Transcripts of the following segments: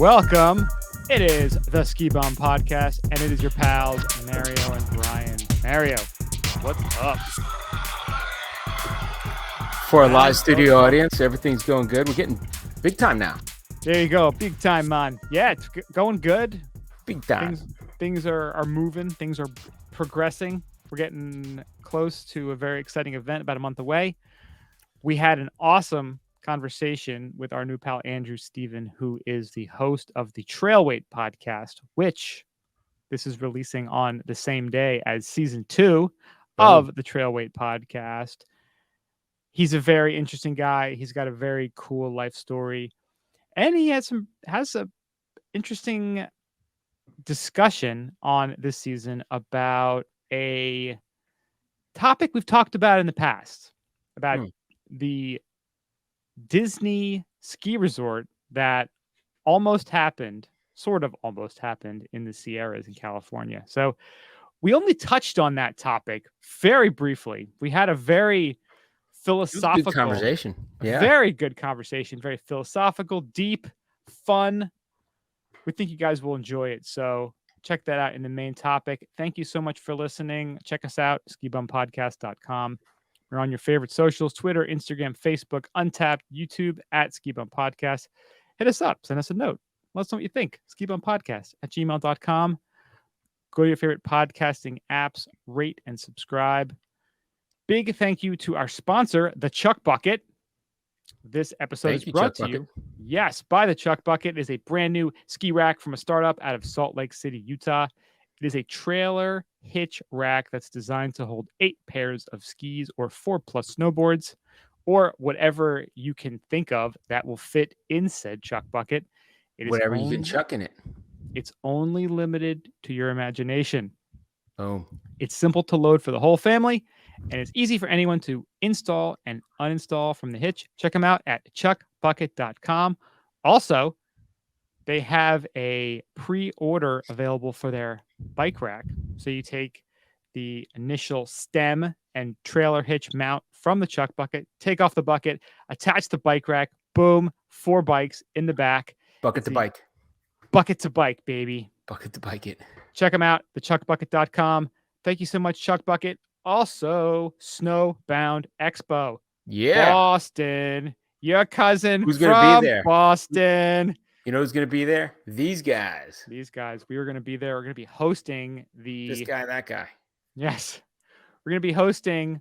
Welcome. It is the Ski Bum Podcast, and it is your pals, Mario and Brian. Mario, what's up? For a live studio audience, everything's going good. We're getting big time now. There you go. Big time, man. Yeah, it's going good. Big time. Things are moving. Things are progressing. We're getting close to a very exciting event about a month away. We had an awesome conversation with our new pal Andrew Steven, who is the host of the Trailweight podcast, which this is releasing on the same day as season 2 of the Trailweight podcast. He's a very interesting guy. He's got a very cool life story, and he has a interesting discussion on this season about a topic we've talked about in the past, about the Disney ski resort that sort of almost happened in the Sierras in California. So we only touched on that topic very briefly. We had a very philosophical conversation. Yeah. Very good conversation. Very philosophical, deep, fun. We think you guys will enjoy it. So check that out in the main topic. Thank you so much for listening. Check us out, skibumpodcast.com. We're on your favorite socials, Twitter, Instagram, Facebook, Untapped, YouTube, at Ski Bum Podcast. Hit us up. Send us a note. Let us know what you think. skibumpodcast@gmail.com. Go to your favorite podcasting apps, rate and subscribe. Big thank you to our sponsor, the Chuck Bucket. This episode is brought to you, yes, by the Chuck Bucket. It is a brand new ski rack from a startup out of Salt Lake City, Utah. It is a trailer hitch rack that's designed to hold 8 pairs of skis or 4+ snowboards, or whatever you can think of that will fit in said Chuck Bucket. Whatever you can chuck in it. It's only limited to your imagination. Oh. It's simple to load for the whole family, and it's easy for anyone to install and uninstall from the hitch. Check them out at chuckbucket.com. Also, they have a pre-order available for their bike rack. So you take the initial stem and trailer hitch mount from the Chuck Bucket, take off the bucket, attach the bike rack, boom, 4 bikes in the back. Bucket to bike. Bucket to bike, baby. Bucket to bike it. Check them out, thechuckbucket.com. Thank you so much, Chuck Bucket. Also, Snowbound Expo. Yeah. Boston. Your cousin who's gonna be there? Boston. You know who's going to be there? These guys. We are going to be there. We're going to be hosting this guy, that guy. Yes. We're going to be hosting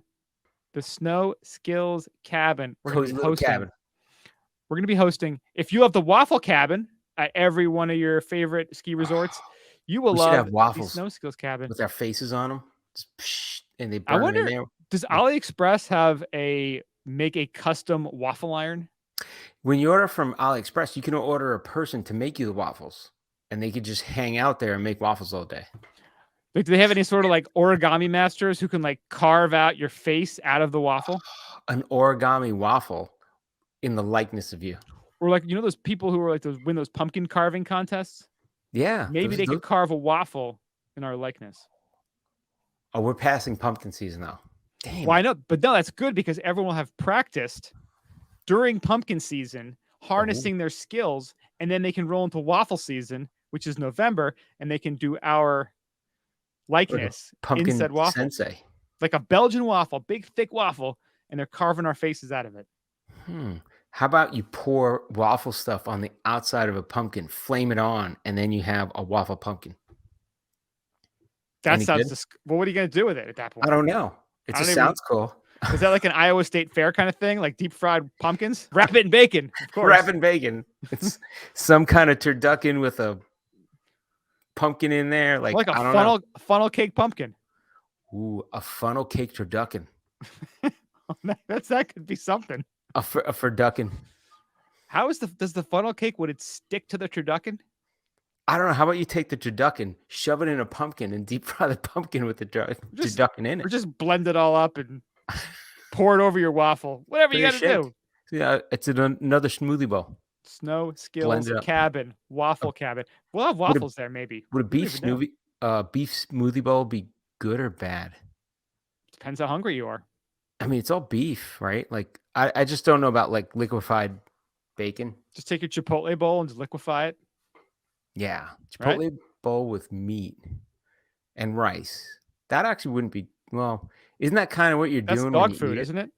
the Snow Skills Cabin. We're going to be hosting. If you have the Waffle Cabin at every one of your favorite ski resorts, you will love the Snow Skills Cabin with our faces on them. And they burn in there. Does AliExpress make a custom waffle iron? When you order from AliExpress, you can order a person to make you the waffles, and they could just hang out there and make waffles all day. Do they have any sort of like origami masters who can like carve out your face out of the waffle? An origami waffle in the likeness of you. Or like, you know, those people who are like win those pumpkin carving contests? Yeah. Maybe they could carve a waffle in our likeness. Oh, we're passing pumpkin season now. Damn. Why not? But no, that's good because everyone will have practiced during pumpkin season, harnessing their skills, and then they can roll into waffle season, which is November, and they can do our likeness pumpkin in said waffle. Sensei. Like a Belgian waffle, big thick waffle, and they're carving our faces out of it. How about you pour waffle stuff on the outside of a pumpkin, flame it on, and then you have a waffle pumpkin? That sounds well, what are you going to do with it at that point? I don't know. It just sounds cool. Is that like an Iowa State Fair kind of thing? Like deep fried pumpkins? Wrap it in bacon, of course. Wrap it in bacon. It's some kind of turducken with a pumpkin in there. Like a funnel cake pumpkin. Ooh, a funnel cake turducken. That could be something. A turducken. Does the funnel cake, would it stick to the turducken? I don't know. How about you take the turducken, shove it in a pumpkin, and deep fry the pumpkin with the turducken in it? Or just blend it all up and pour it over your waffle. Whatever you got to do. Yeah, it's another smoothie bowl. Snow Skills Cabin, Waffle Cabin. We'll have waffles there, maybe. Would a beef smoothie bowl be good or bad? Depends how hungry you are. I mean, it's all beef, right? Like, I just don't know about like liquefied bacon. Just take your Chipotle bowl and just liquefy it. Yeah, right? Chipotle bowl with meat and rice. That actually wouldn't be well. Isn't that kind of what you're That's doing when dog you food, eat it? isn't it?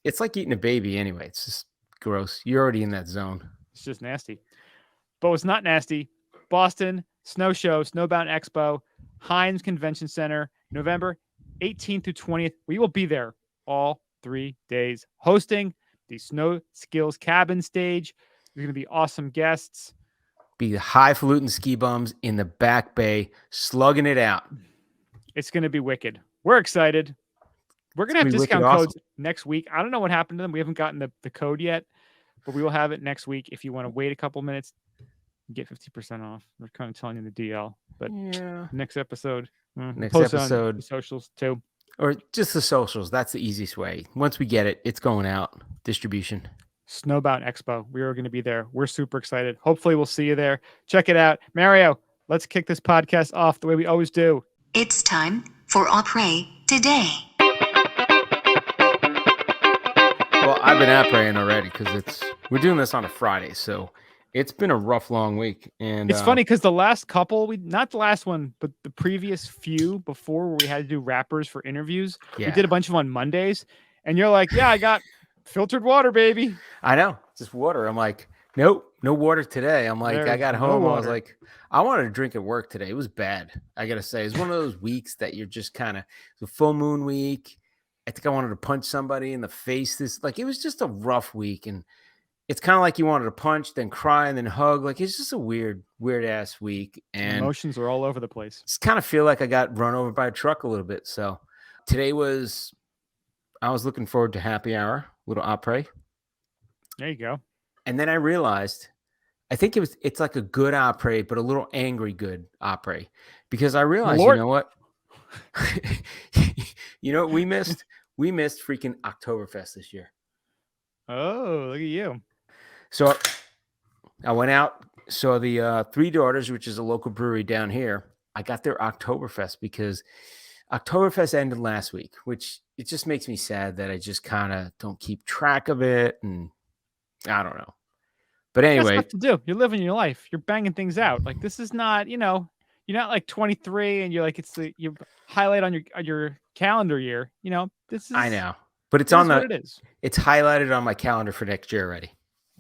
It's like eating a baby anyway. It's just gross. You're already in that zone. It's just nasty. But what's not nasty, Boston Snow Show, Snowbound Expo, Heinz Convention Center, November 18th through 20th. We will be there all 3 days hosting the Snow Skills Cabin stage. There's going to be awesome guests. Be the highfalutin ski bums in the back bay, slugging it out. It's going to be wicked. We're excited. We're going to have discount codes next week. I don't know what happened to them. We haven't gotten the code yet, but we will have it next week. If you want to wait a couple minutes, get 50% off. We're kind of telling you the DL, but next episode, next post episode, on the socials too, or just the socials. That's the easiest way. Once we get it, it's going out distribution. Snowbound Expo. We are going to be there. We're super excited. Hopefully, we'll see you there. Check it out, Mario. Let's kick this podcast off the way we always do. It's time for Après today. Well, I've been appraying already because we're doing this on a Friday, so it's been a rough, long week. And it's funny because the last couple, not the last one, but the previous few before where we had to do rappers for interviews, we did a bunch of them on Mondays. And you're like, yeah, I got filtered water, baby. I know, just water. I'm like, nope, no water today. I'm like, I got home. I was like, I wanted to drink at work today. It was bad. I got to say, it's one of those weeks that you're just kind of, it's a full moon week. I think I wanted to punch somebody in the face. It was just a rough week. And it's kind of like you wanted to punch, then cry, and then hug. Like, it's just a weird ass week. And emotions are all over the place. Just kind of feel like I got run over by a truck a little bit. So today I was looking forward to happy hour, little après. There you go. And then I realized, I think it's like a good après, but a little angry good après, because I realized, you know what? You know what we missed? We missed freaking Oktoberfest this year. Oh, look at you. So I went out, saw the Three Daughters, which is a local brewery down here. I got their Oktoberfest because Oktoberfest ended last week, which it just makes me sad that I just kind of don't keep track of it. And I don't know. But anyway, what to do. You're living your life. You're banging things out. Like, this is not, you're not like 23 and you're like, you highlight on your calendar year. This is. I know, but it's it's highlighted on my calendar for next year already.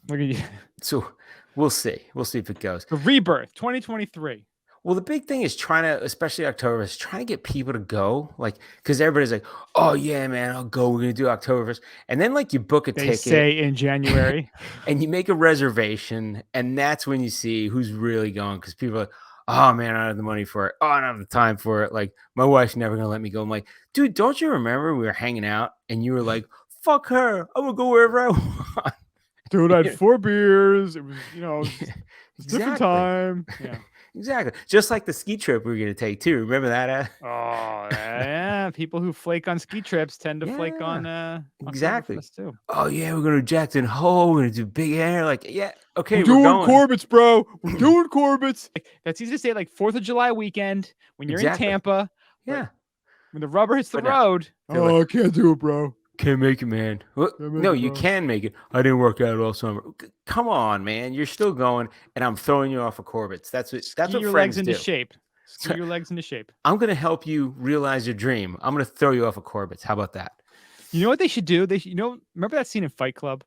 Look at you. So we'll see. We'll see if it goes. The rebirth 2023. Well, the big thing is especially Oktoberfest, trying to get people to go, because everybody's like, oh yeah, man, I'll go. We're going to do Oktoberfest. And then you book a ticket. They say in January. And you make a reservation. And that's when you see who's really going. Because people are like, oh man, I don't have the money for it. Oh, I don't have the time for it. Like, my wife's never going to let me go. I'm like, dude, don't you remember we were hanging out and you were like, fuck her. I'm going to go wherever I want. Dude, I had 4 beers. It was, it's different time. Yeah. Exactly. Just like the ski trip we were going to take too. Remember that? Oh, yeah. People who flake on ski trips tend to flake on exactly too. Oh yeah, we're going to Jackson Hole. We're going to do big air. Okay, we're doing Corbett's, bro. We're doing Corbett's. That's easy to say, 4th of July weekend when you're in Tampa. Yeah. When the rubber hits the road. Oh, I can't do it, bro. Can't make it, man. No, you can make it. I didn't work out all summer. Come on, man. You're still going, and I'm throwing you off of Corbett's. That's what your legs into shape. Ski your legs into shape. I'm going to help you realize your dream. I'm going to throw you off of Corbett's. How about that? You know what they should do? Remember that scene in Fight Club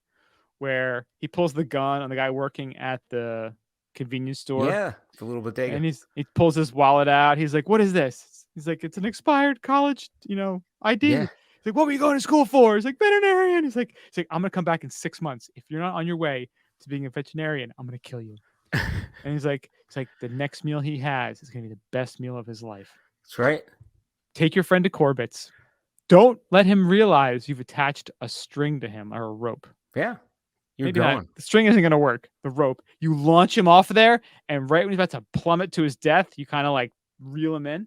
where he pulls the gun on the guy working at the convenience store? Yeah, it's a little bodega. And he pulls his wallet out. He's like, what is this? He's like, it's an expired college, ID. Yeah. He's like, what were you going to school for? He's like, veterinarian. He's like, I'm going to come back in 6 months. If you're not on your way to being a veterinarian, I'm going to kill you. And he's like, the next meal he has is going to be the best meal of his life. That's right. Take your friend to Corbett's. Don't let him realize you've attached a string to him or a rope. Yeah. Maybe going. The string isn't going to work. The rope. You launch him off there, and right when he's about to plummet to his death, you kind of reel him in.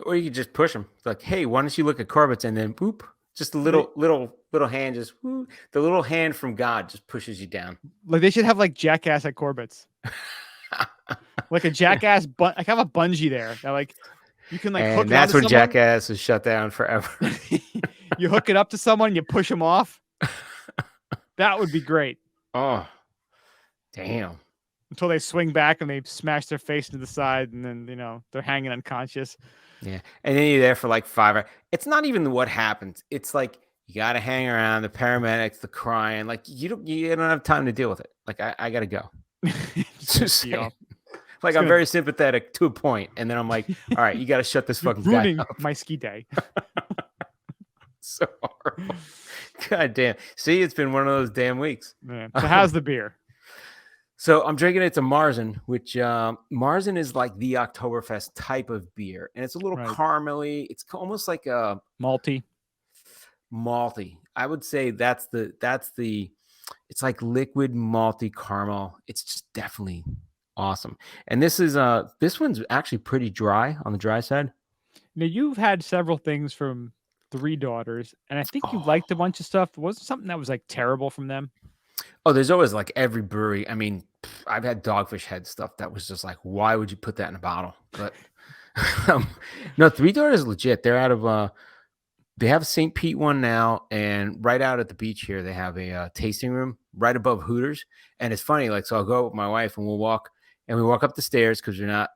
Or you could just push him. It's like, hey, why don't you look at Corbett's, and then boop, just a little hand, just whoop, the little hand from God just pushes you down. They should have Jackass at Corbett's. A Jackass, have a bungee there that you can and hook. That's when Jackass is shut down forever. You hook it up to someone, you push him off. That would be great. Oh, damn. until they swing back and they smash their face into the side, and then they're hanging unconscious. Yeah, and then you're there for like 5 hours. It's not even what happens. It's like you got to hang around. The paramedics, the crying, like you don't have time to deal with it. Like I got to go. Just saying. Like I'm very sympathetic to a point, and then I'm like, all right, you got to shut this fucking guy up. My ski day. So horrible. God damn. See, it's been one of those damn weeks. Man. So how's the beer? So I'm drinking it's a Marzen, which Marzen is like the Oktoberfest type of beer, and it's a little caramelly. It's almost like a malty. I would say that's the. It's like liquid malty caramel. It's just definitely awesome. And this one's actually pretty dry on the dry side. Now you've had several things from Three Daughters, and I think you liked a bunch of stuff. Was something that was like terrible from them? Oh, there's always like every brewery. I mean, I've had Dogfish Head stuff that was just like, why would you put that in a bottle? But no, Three Daughters is legit. They're out of they have a St. Pete one now, and right out at the beach here, they have a tasting room right above Hooters. And it's funny, like, so I'll go with my wife and we walk up the stairs because we're not,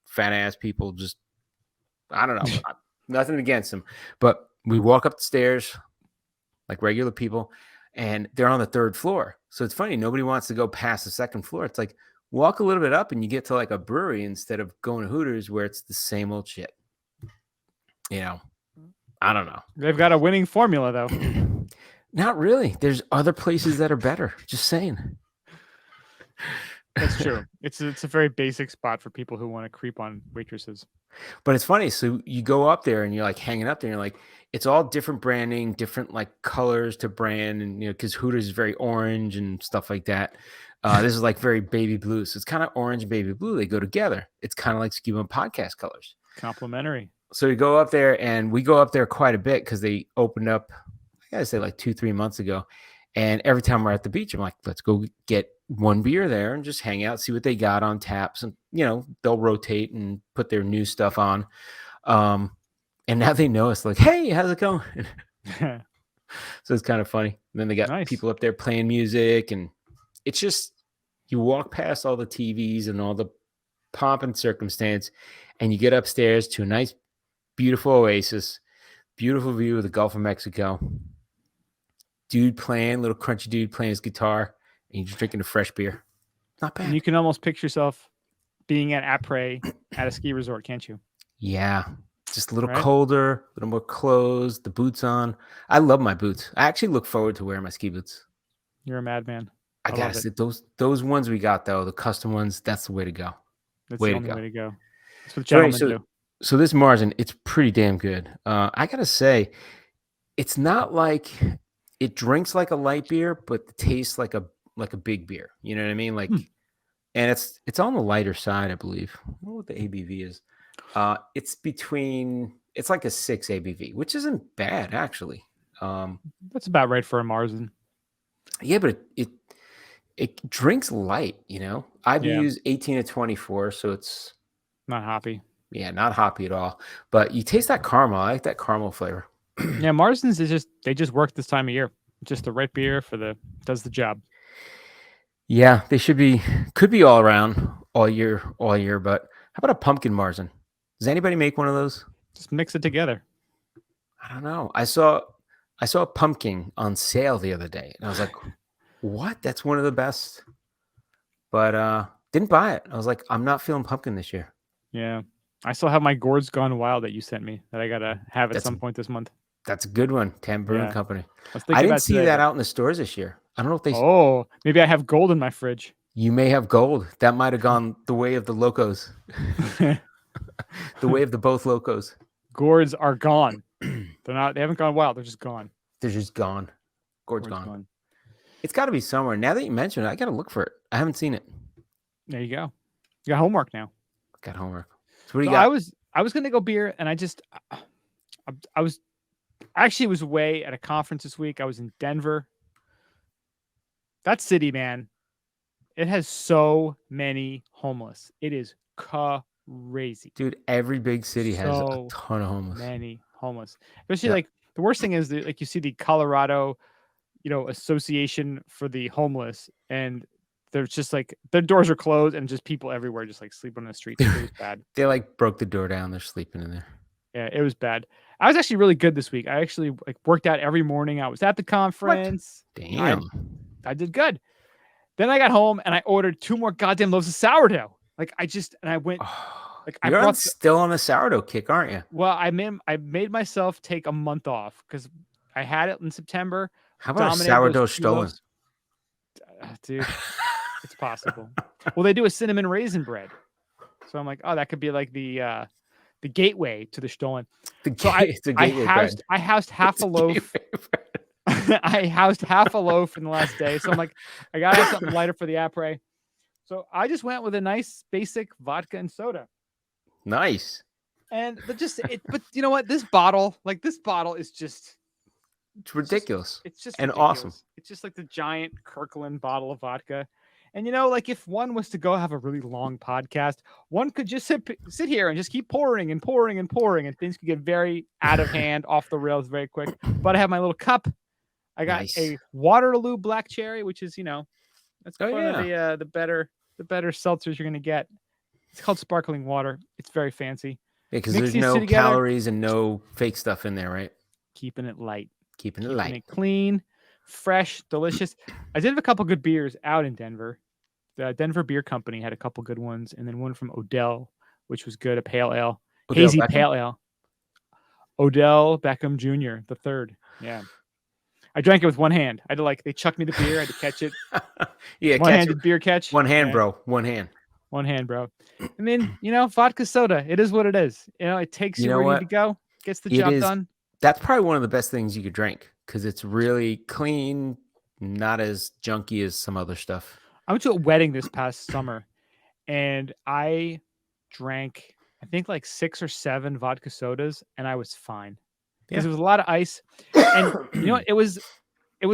fat ass people. Just, I don't know, nothing against them, but we walk up the stairs like regular people, and they're on the 3rd floor. So it's funny, nobody wants to go past the 2nd floor. It's like walk a little bit up and you get to like a brewery instead of going to Hooters where it's the same old shit. I don't know. They've got a winning formula, though. Not really. There's other places that are better. Just saying. That's true. It's a very basic spot for people who want to creep on waitresses. But it's funny. So you go up there and you're like hanging up there. And you're like, it's all different branding, different like colors to brand. And, because Hooters is very orange and stuff like that. This is like very baby blue. So it's kind of orange and baby blue. They go together. It's kind of like Ski Bum podcast colors. Complimentary. So we go up there, and we go up there quite a bit because they opened up, I gotta say, like 2-3 months ago. And every time we're at the beach, I'm like, let's go get one beer there and just hang out, see what they got on taps. And, they'll rotate and put their new stuff on. And now they know us like, hey, how's it going? So it's kind of funny. And then they got people up there playing music. And it's just, you walk past all the TVs and all the pomp and circumstance, and you get upstairs to a nice, beautiful oasis, beautiful view of the Gulf of Mexico. Little crunchy dude playing his guitar, and you're just drinking a fresh beer. Not bad. And you can almost picture yourself being at Après at a ski resort, can't you? Yeah. Just a little colder, a little more clothes, the boots on. I love my boots. I actually look forward to wearing my ski boots. You're a madman. I gotta say, those ones we got, though, the custom ones, that's the way to go. That's the only way to go. That's what gentlemen do. So this Marzen, it's pretty damn good. I gotta say, it's not like it drinks like a light beer, but it tastes like a big beer. You know what I mean? Like, and it's on the lighter side, I believe. I don't know what the ABV is. It's like a 6 ABV, which isn't bad actually. That's about right for a Marzen. Yeah, but it drinks light. I've used 18 to 24, so it's not hoppy. Yeah, not hoppy at all. But you taste that caramel. I like that caramel flavor. Yeah, Marzens they just work this time of year. Just the right beer does the job. Yeah, they could be all around all year. But how about a pumpkin Marzen? Does anybody make one of those? Just mix it together. I don't know. I saw a pumpkin on sale the other day, and I was like, "What? That's one of the best." But didn't buy it. I was like, "I'm not feeling pumpkin this year." Yeah. I still have my Gourds Gone Wild that you sent me that I got to have at some point this month. That's a good one. Tam Brewing Company. I didn't see that out in the stores this year. I don't know if they... Oh, maybe I have gold in my fridge. You may have gold. That might have gone the way of the locos. The way of the both locos. Gourds are gone. They haven't gone wild. They're just gone. They're just gone. Gourds gone. It's got to be somewhere. Now that you mention it, I got to look for it. I haven't seen it. There you go. You got homework now. Got homework. So what do you got? I was going to go beer, and I was away at a conference this week. I was in Denver. That city, man, it has so many homeless. It is crazy. Dude, every big city has a ton of homeless. Many homeless. Especially like the worst thing is you see the Colorado, Association for the Homeless, and there's just like their doors are closed and just people everywhere just like sleeping on the streets. It was bad. They like broke the door down. They're sleeping in there. Yeah, it was bad. I was actually really good this week. I actually like worked out every morning. I was at the conference. What? Damn. I did good. Then I got home and I ordered 2 more goddamn loaves of sourdough. Like I went like You're still on a sourdough kick, aren't you? Well, I made myself take a month off because I had it in September. How about a sourdough stolen? Dude, it's possible. Well, they do a cinnamon raisin bread. So I'm like, oh, that could be like the gateway to the Stollen. I housed half a loaf. I housed half a loaf in the last day. So I'm like, I gotta have something lighter for the après. So I just went with a nice basic vodka and soda. Nice. And but you know what? This bottle is just it's ridiculous. It's just and ridiculous. Awesome. It's just like the giant Kirkland bottle of vodka. And like if one was to go have a really long podcast, one could just sit here and just keep pouring and pouring and pouring, and things could get very out of hand, off the rails very quick. But I have my little cup. I got a Waterloo Black Cherry, which is that's one of the better seltzers you're gonna get. It's called sparkling water. It's very fancy. Yeah, because there's no calories and no fake stuff in there, right? Keeping it light. Keeping it clean, fresh, delicious. I did have a couple good beers out in Denver. The Denver Beer Company had a couple good ones, and then one from Odell, which was good, a pale ale. Hazy pale ale. Odell Beckham Jr., the third. Yeah. I drank it with one hand. They chucked me the beer. I had to catch it. Yeah, one-handed beer catch. One hand, bro. One hand. One hand, bro. I mean, vodka soda. It is what it is. It takes you where you need to go. Gets the job done. That's probably one of the best things you could drink because it's really clean, not as junky as some other stuff. I went to a wedding this past summer, and I drank, I think, like 6 or 7 vodka sodas, and I was fine because there was a lot of ice. And it was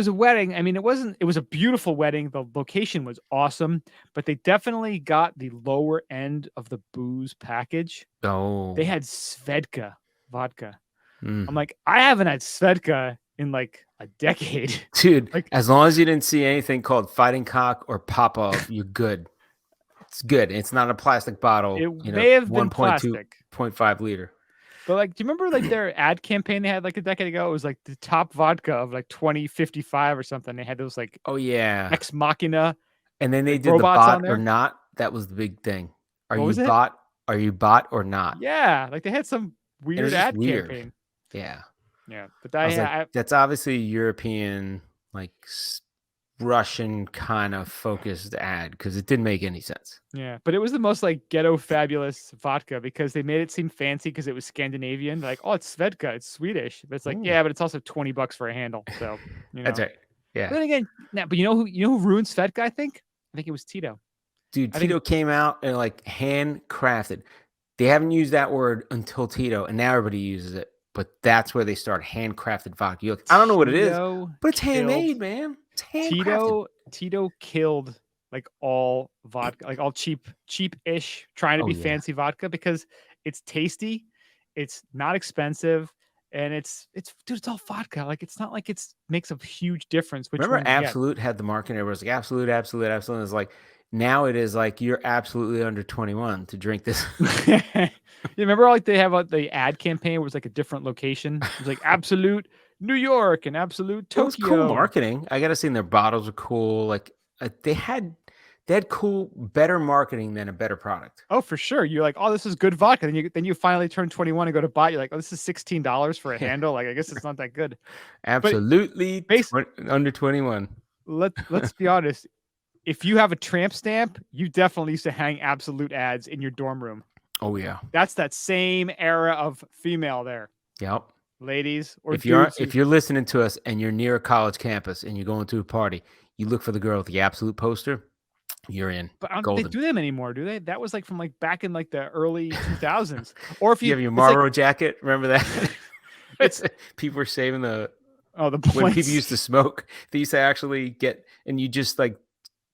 a wedding. I mean, it was a beautiful wedding. The location was awesome, but they definitely got the lower end of the booze package. Oh, they had Svedka vodka. I'm like, I haven't had Svedka in like a decade. Dude, as long as you didn't see anything called Fighting Cock or Popov, you're good. It's good. It's not a plastic bottle. It may have been plastic. 0.5 liter. But do you remember their ad campaign they had like a decade ago? It was like the top vodka of like 2055 or something. They had those like Ex Machina. And then they did the bot or not. That was the big thing. Are you bot or not? Yeah, they had some weird ad campaign. Yeah. Yeah, but that's obviously European, like Russian kind of focused ad because it didn't make any sense. Yeah, but it was the most like ghetto fabulous vodka because they made it seem fancy because it was Scandinavian. Like, oh, it's Svedka, it's Swedish. But it's like, yeah, but it's also $20 for a handle. So that's right. Yeah. But then again, but you know who ruined Svedka? I think it was Tito. Dude, Tito came out and like handcrafted. They haven't used that word until Tito, and now everybody uses it. But that's where they start handcrafted vodka. I don't know what it is, but it's handmade, man. It's handcrafted. Tito killed like all vodka, like all cheap-ish, trying to be fancy vodka because it's tasty, it's not expensive, and it's all vodka. Like it's not like it's makes a huge difference. Remember, Absolute had the market. Everyone was like, Absolute. It's like now it is like you're absolutely under 21 to drink this. You remember they have the ad campaign where it was like a different location. It was like Absolute New York and Absolute Tokyo. It was cool marketing. I gotta say, their bottles are cool. Like they had cool, better marketing than a better product. Oh, for sure. You're like, oh, this is good vodka. Then you finally turn 21 and go to buy. You're like, oh, this is $16 for a handle. Like, I guess it's not that good. Absolutely, under 21. Let's be honest. If you have a tramp stamp, you definitely used to hang Absolute ads in your dorm room. Oh yeah, that's that same era of female there. Yep, ladies or if you're listening to us and you're near a college campus and you're going to a party, you look for the girl with the Absolute poster. You're in. But I don't think they do them anymore, do they? That was like from like back in like the early 2000s. Or if you have your Marlboro jacket, remember that? It's people were saving the points. When people used to smoke, they used to actually get, and you just like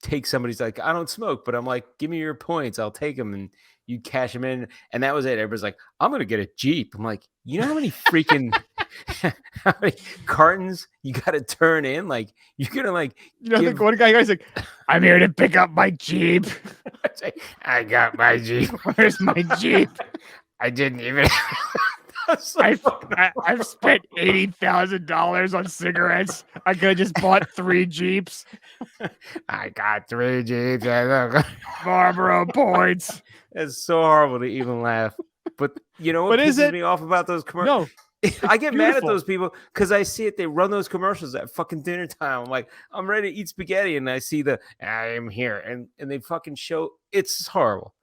take somebody's like, I don't smoke, but I'm like, give me your points, I'll take them, and you cash them in, and that was it. Everybody's like, I'm gonna get a Jeep. I'm like, you know how many freaking how many cartons you got to turn in? Like, you're going to like, the one guy's like, I'm here to pick up my Jeep. I got my Jeep. Where's my Jeep? I didn't even. I've spent $80,000 on cigarettes. I could have just bought 3 Jeeps. I got 3 Jeeps. Marlboro points. It's so horrible to even laugh. But you know what pisses me off about those commercials? No, I get mad at those people because I see it. They run those commercials at fucking dinner time. I'm like, I'm ready to eat spaghetti, and I see I am here, and they fucking show. It's horrible.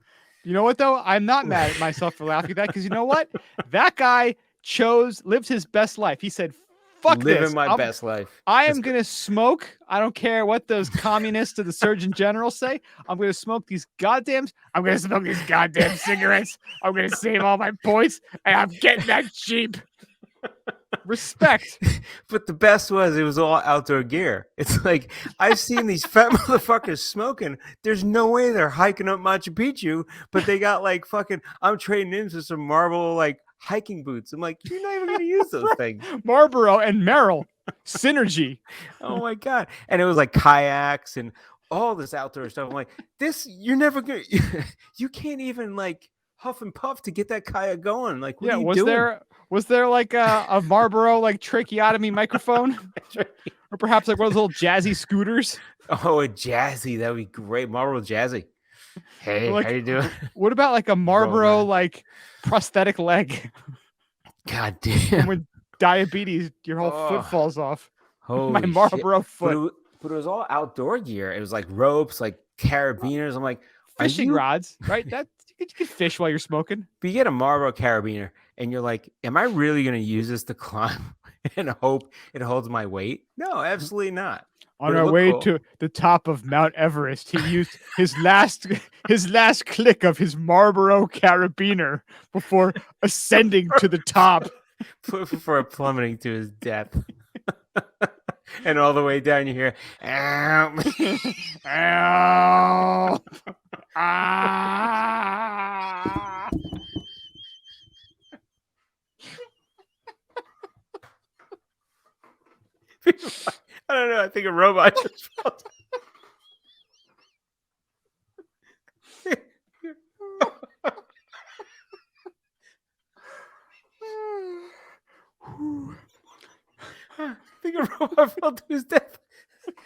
You know what, though? I'm not mad at myself for laughing at that because you know what? That guy lived his best life. He said, fuck this. Living my best life. I am going to smoke. I don't care what those communists or the Surgeon General say. I'm going to smoke these goddamn cigarettes. I'm going to save all my points, and I'm getting that Jeep. Respect. But the best it was all outdoor gear. It's like, I've seen these fat motherfuckers smoking. There's no way they're hiking up Machu Picchu, but they got like fucking, I'm trading in for some Marlboro like hiking boots. I'm like, you're not even going to use those things. Marlboro and Merrill synergy. Oh my God. And it was like kayaks and all this outdoor stuff. I'm like, you're never going to, you can't even like huff and puff to get that kayak going. Like, what are you doing? Was there like a Marlboro like tracheotomy microphone? Or perhaps like one of those little jazzy scooters? Oh, a jazzy. That would be great. Marlboro jazzy. Hey, like, how you doing? What about like a Marlboro like prosthetic leg? God damn. When diabetes, your whole foot falls off. Holy my Marlboro foot. But it was all outdoor gear. It was like ropes, like carabiners. I'm like, fishing rods, right? You can fish while you're smoking. But you get a Marlboro carabiner and you're like, am I really going to use this to climb and hope it holds my weight? No, absolutely not. On our way to the top of Mount Everest, he used his last click of his Marlboro carabiner before ascending to the top. Before plummeting to his death. And all the way down you hear, ow. Ow. Ah. I don't know. I think a robot just felt. I think a robot fell to his death.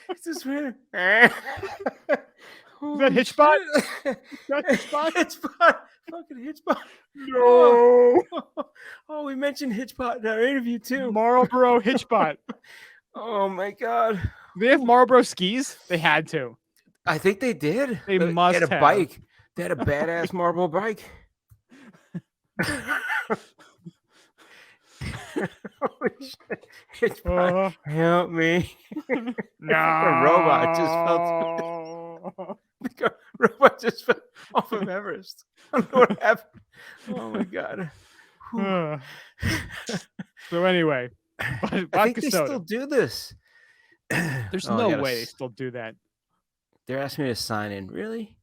It's just weird. Is that Hitchbot? Hitchbot. Fucking Hitchbot. No. Oh, we mentioned Hitchbot in our interview too. Marlboro Hitchbot. Oh my God. They have Marlboro skis? They had to. I think they did. They must have. Bike. They had a badass Marlboro bike. Holy shit. Hitchbot, help me. No. A robot just fell. A robot just fell off of Everest. I don't know what happened. Oh my God. So anyway, I think they still do this. There's no way they still do that. They're asking me to sign in. Really?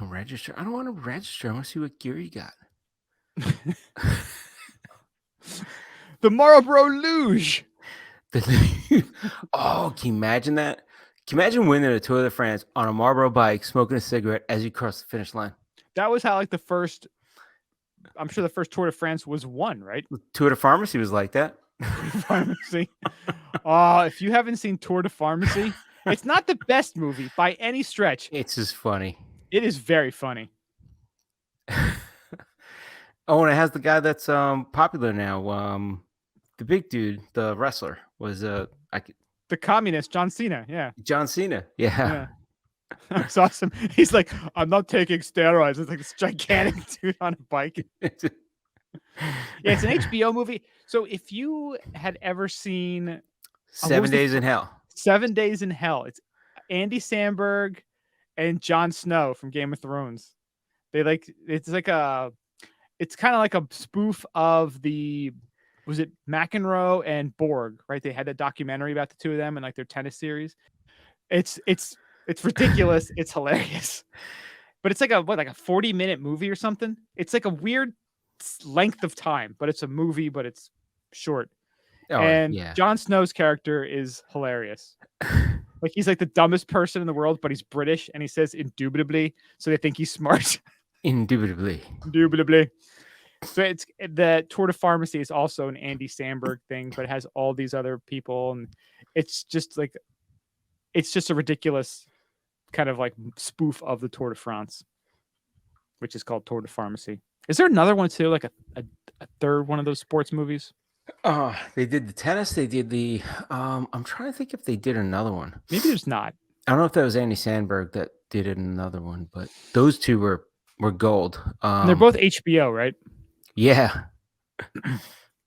Register? I don't want to register. I want to see what gear you got. The Marlboro Luge. Oh, can you imagine that? Can you imagine winning a Tour de France on a Marlboro bike, smoking a cigarette as you cross the finish line? That was how like the first Tour de France was won, right? Tour de Pharmacy was like that. Pharmacy. Oh, if you haven't seen Tour de Pharmacy, it's not the best movie by any stretch. It's just funny. It is very funny. Oh, and it has the guy that's popular now. The big dude, the wrestler, was the communist, John Cena. Yeah. John Cena. Yeah. That's awesome. He's like, I'm not taking steroids. It's like this gigantic dude on a bike. Yeah, it's an HBO movie. So if you had ever seen 7 Days in Hell. 7 Days in Hell. It's Andy Samberg and Jon Snow from Game of Thrones. It's kind of like a spoof of was it McEnroe and Borg, right? They had a documentary about the two of them and like their tennis series. It's ridiculous. It's hilarious. But it's like a 40-minute movie or something. It's like a weird length of time, but it's a movie, but it's short. Oh, and yeah. Jon Snow's character is hilarious. Like, he's like the dumbest person in the world, but he's British, and he says indubitably, so they think he's smart. Indubitably. Indubitably. So it's the Tour de Pharmacy is also an Andy Samberg thing, but it has all these other people, and it's just a ridiculous kind of like spoof of the Tour de France, which is called Tour de Pharmacy. Is there another one too, like a third one of those sports movies? They did the tennis. They did the. I'm trying to think if they did another one. Maybe there's not. I don't know if that was Andy Samberg that did it in another one, but those two were gold. And they're both HBO, right? Yeah.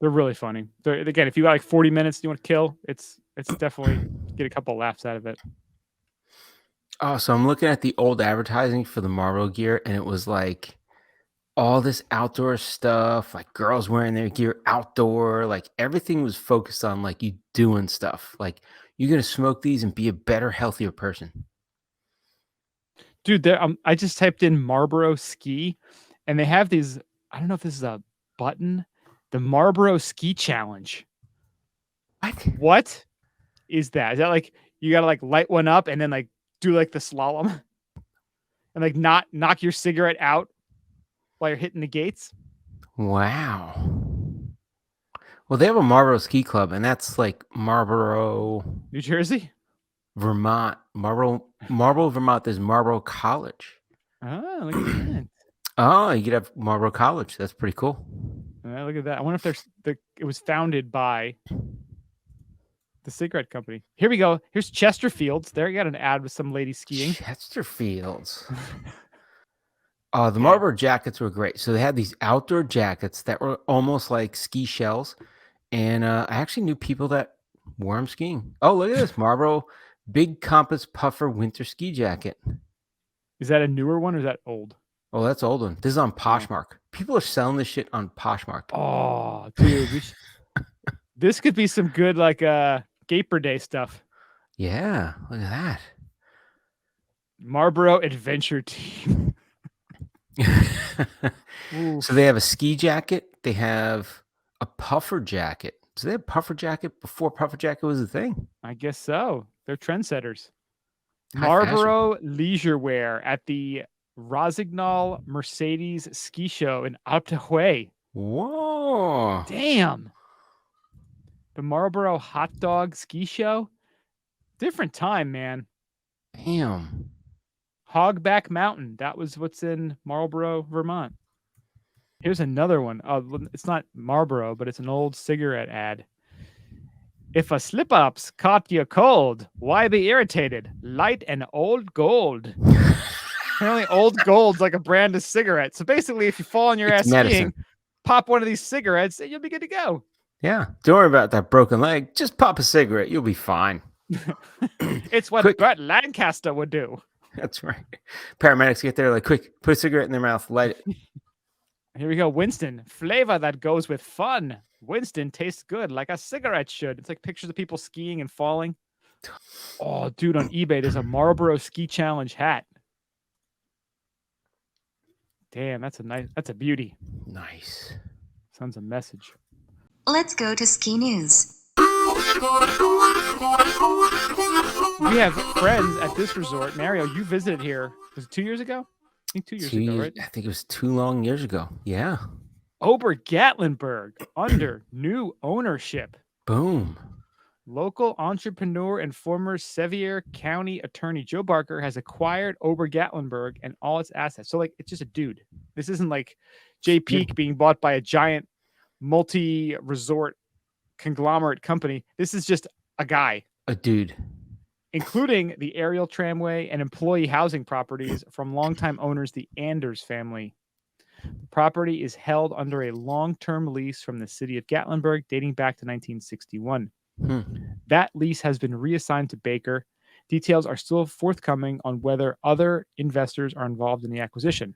They're really funny. Again, if you got like 40 minutes you want to kill, it's definitely get a couple laughs out of it. Oh, so I'm looking at the old advertising for the Marlboro gear, and it was like all this outdoor stuff, like girls wearing their gear outdoor, like everything was focused on like you doing stuff. Like you're gonna smoke these and be a better, healthier person. Dude, I just typed in Marlboro Ski, and they have these. I don't know if this is a button. The Marlboro Ski Challenge. What is that? Is that like you gotta like light one up and then like do like the slalom and like not knock your cigarette out while you're hitting the gates? Wow. Well, they have a Marlboro Ski Club, and that's like Marlboro, New Jersey, Vermont. Marlboro, Vermont. There's Marlboro College. Oh, look at that. Oh, you could have Marlboro College. That's pretty cool. Look at that. I wonder if it was founded by the cigarette company. Here we go. Here's Chesterfields. There you got an ad with some lady skiing. Chesterfields. The Marlboro jackets were great. So they had these outdoor jackets that were almost like ski shells. And I actually knew people that wore them skiing. Oh, look at this. Marlboro Big Compass Puffer Winter Ski Jacket. Is that a newer one or is that old? Oh, that's old one. This is on Poshmark. People are selling this shit on Poshmark. Oh, dude. This could be some good like Gaper Day stuff. Yeah, look at that. Marlboro Adventure Team. So they have a ski jacket. They have a puffer jacket. So they had puffer jacket before puffer jacket was a thing. I guess so. They're trendsetters. High Marlboro leisure wear at the Rosignol Mercedes Ski Show in Outaouais. Whoa. Damn. The Marlboro Hot Dog Ski Show. Different time, man. Damn. Hogback Mountain. That was what's in Marlboro, Vermont. Here's another one. It's not Marlboro, but it's an old cigarette ad. If a slip-ups caught you cold, why be irritated? Light an Old Gold. Apparently Old Gold's like a brand of cigarette. So basically, if you fall on your ass skiing, pop one of these cigarettes and you'll be good to go. Yeah. Don't worry about that broken leg. Just pop a cigarette. You'll be fine. It's what Burt Lancaster would do. That's right. Paramedics get there like, quick, put a cigarette in their mouth, light it. Here we go. Winston, flavor that goes with fun. Winston tastes good like a cigarette should. It's like pictures of people skiing and falling. Oh, dude, on eBay, there's a Marlboro Ski Challenge hat. Damn, that's a beauty. Nice. Sounds a message. Let's go to ski news. We have friends at this resort. Mario, you visited here. Was it 2 years ago? I think 2 years ago, right? I think it was 2 long years ago. Yeah. Ober Gatlinburg under new ownership. Boom. Local entrepreneur and former Sevier County attorney Joe Barker has acquired Ober Gatlinburg and all its assets. So, like, it's just a dude. This isn't like Jay Peak being bought by a giant multi-resort conglomerate company. This is just a guy. A dude. Including the aerial tramway and employee housing properties from longtime owners, the Anders family. The property is held under a long-term lease from the city of Gatlinburg dating back to 1961. That lease has been reassigned to Baker. Details are still forthcoming on whether other investors are involved in the acquisition.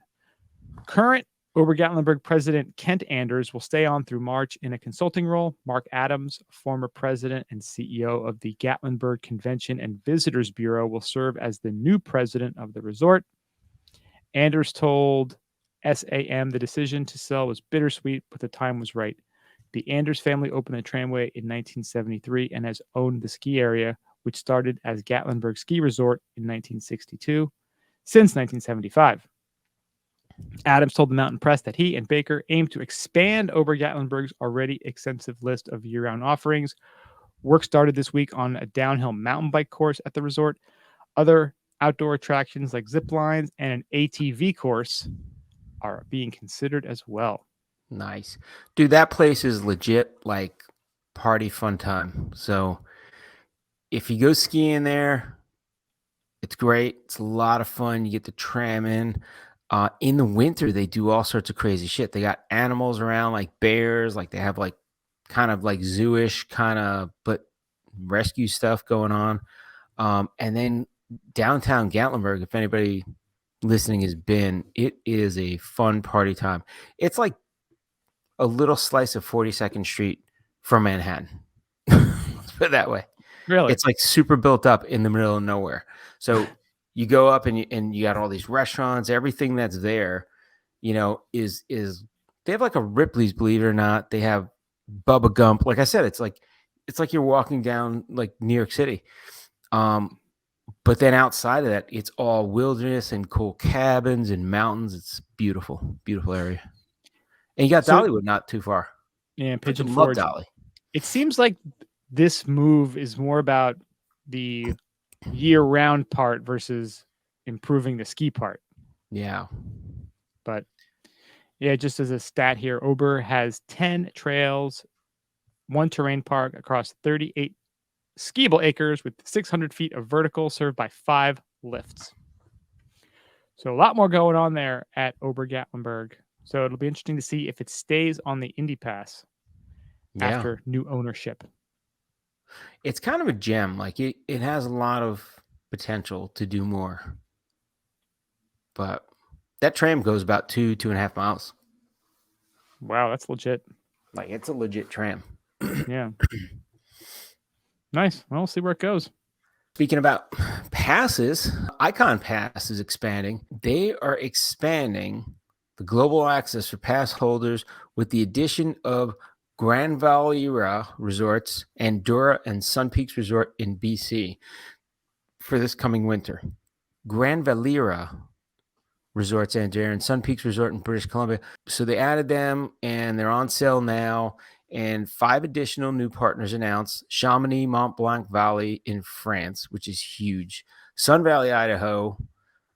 Current Ober Gatlinburg president Kent Anders will stay on through March in a consulting role. Mark Adams, former president and CEO of the Gatlinburg Convention and Visitors Bureau, will serve as the new president of the resort. Anders told SAM. The decision to sell was bittersweet, but the time was right. The Anders family opened the tramway in 1973 and has owned the ski area, which started as Gatlinburg Ski Resort in 1962, since 1975. Adams told the Mountain Press that he and Baker aim to expand Ober Gatlinburg's already extensive list of year-round offerings. Work started this week on a downhill mountain bike course at the resort. Other outdoor attractions like zip lines and an ATV course are being considered as well. Nice. Dude, that place is legit like party fun time. So if you go skiing there, it's great. It's a lot of fun. You get the tram in. In the winter, they do all sorts of crazy shit. They got animals around like bears, like they have like kind of like zoo-ish kind of, but rescue stuff going on. And then downtown Gatlinburg, if anybody listening has been, it is a fun party time. It's like a little slice of 42nd Street from Manhattan. Let's put it that way. Really? It's like super built up in the middle of nowhere. So you go up and you got all these restaurants, everything that's there, you know, is they have like a Ripley's, believe it or not. They have Bubba Gump. Like I said, it's like you're walking down like New York City. But then outside of that, it's all wilderness and cool cabins and mountains. It's beautiful, beautiful area. And you got Dollywood not too far. Yeah, Pigeon Love Forge. Dolly. It seems like this move is more about the year-round part versus improving the ski part. Yeah. But yeah, just as a stat here, Ober has 10 trails, 1 terrain park across 38 skiable acres with 600 feet of vertical, served by 5 lifts. So a lot more going on there at Ober Gatlinburg. So it'll be interesting to see if it stays on the Indy Pass after new ownership. It's kind of a gem. Like it has a lot of potential to do more. But that tram goes about 2.5 miles. Wow, that's legit. Like it's a legit tram. Yeah. Nice. Well, we'll see where it goes. Speaking about passes, Icon Pass is expanding. They are expanding the global access for pass holders with the addition of Grand Valira Resorts, Andorra, and Sun Peaks Resort in BC for this coming winter. Grand Valira Resorts, Andorra, and Sun Peaks Resort in British Columbia. So they added them, and they're on sale now. And 5 additional new partners announced: Chamonix, Mont Blanc Valley in France, which is huge, Sun Valley, Idaho,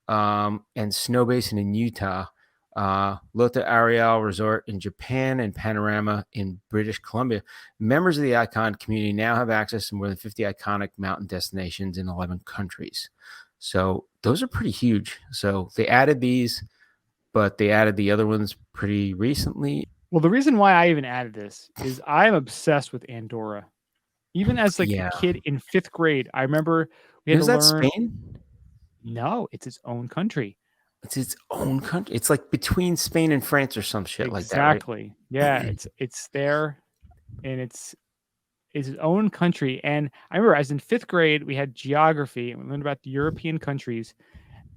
and Snow Basin in Utah, Lota Ariel Resort in Japan, and Panorama in British Columbia. Members of the Icon community now have access to more than 50 iconic mountain destinations in 11 countries. So those are pretty huge. So they added these, but they added the other ones pretty recently. Well, the reason why I even added this is I'm obsessed with Andorra. Even as like a kid in 5th grade, I remember we had to learn. Is that Spain? No, it's its own country. It's its own country. It's like between Spain and France or some shit like that. Exactly. Right? Yeah, it's there, and it's its own country. And I remember as in 5th grade, we had geography and we learned about the European countries.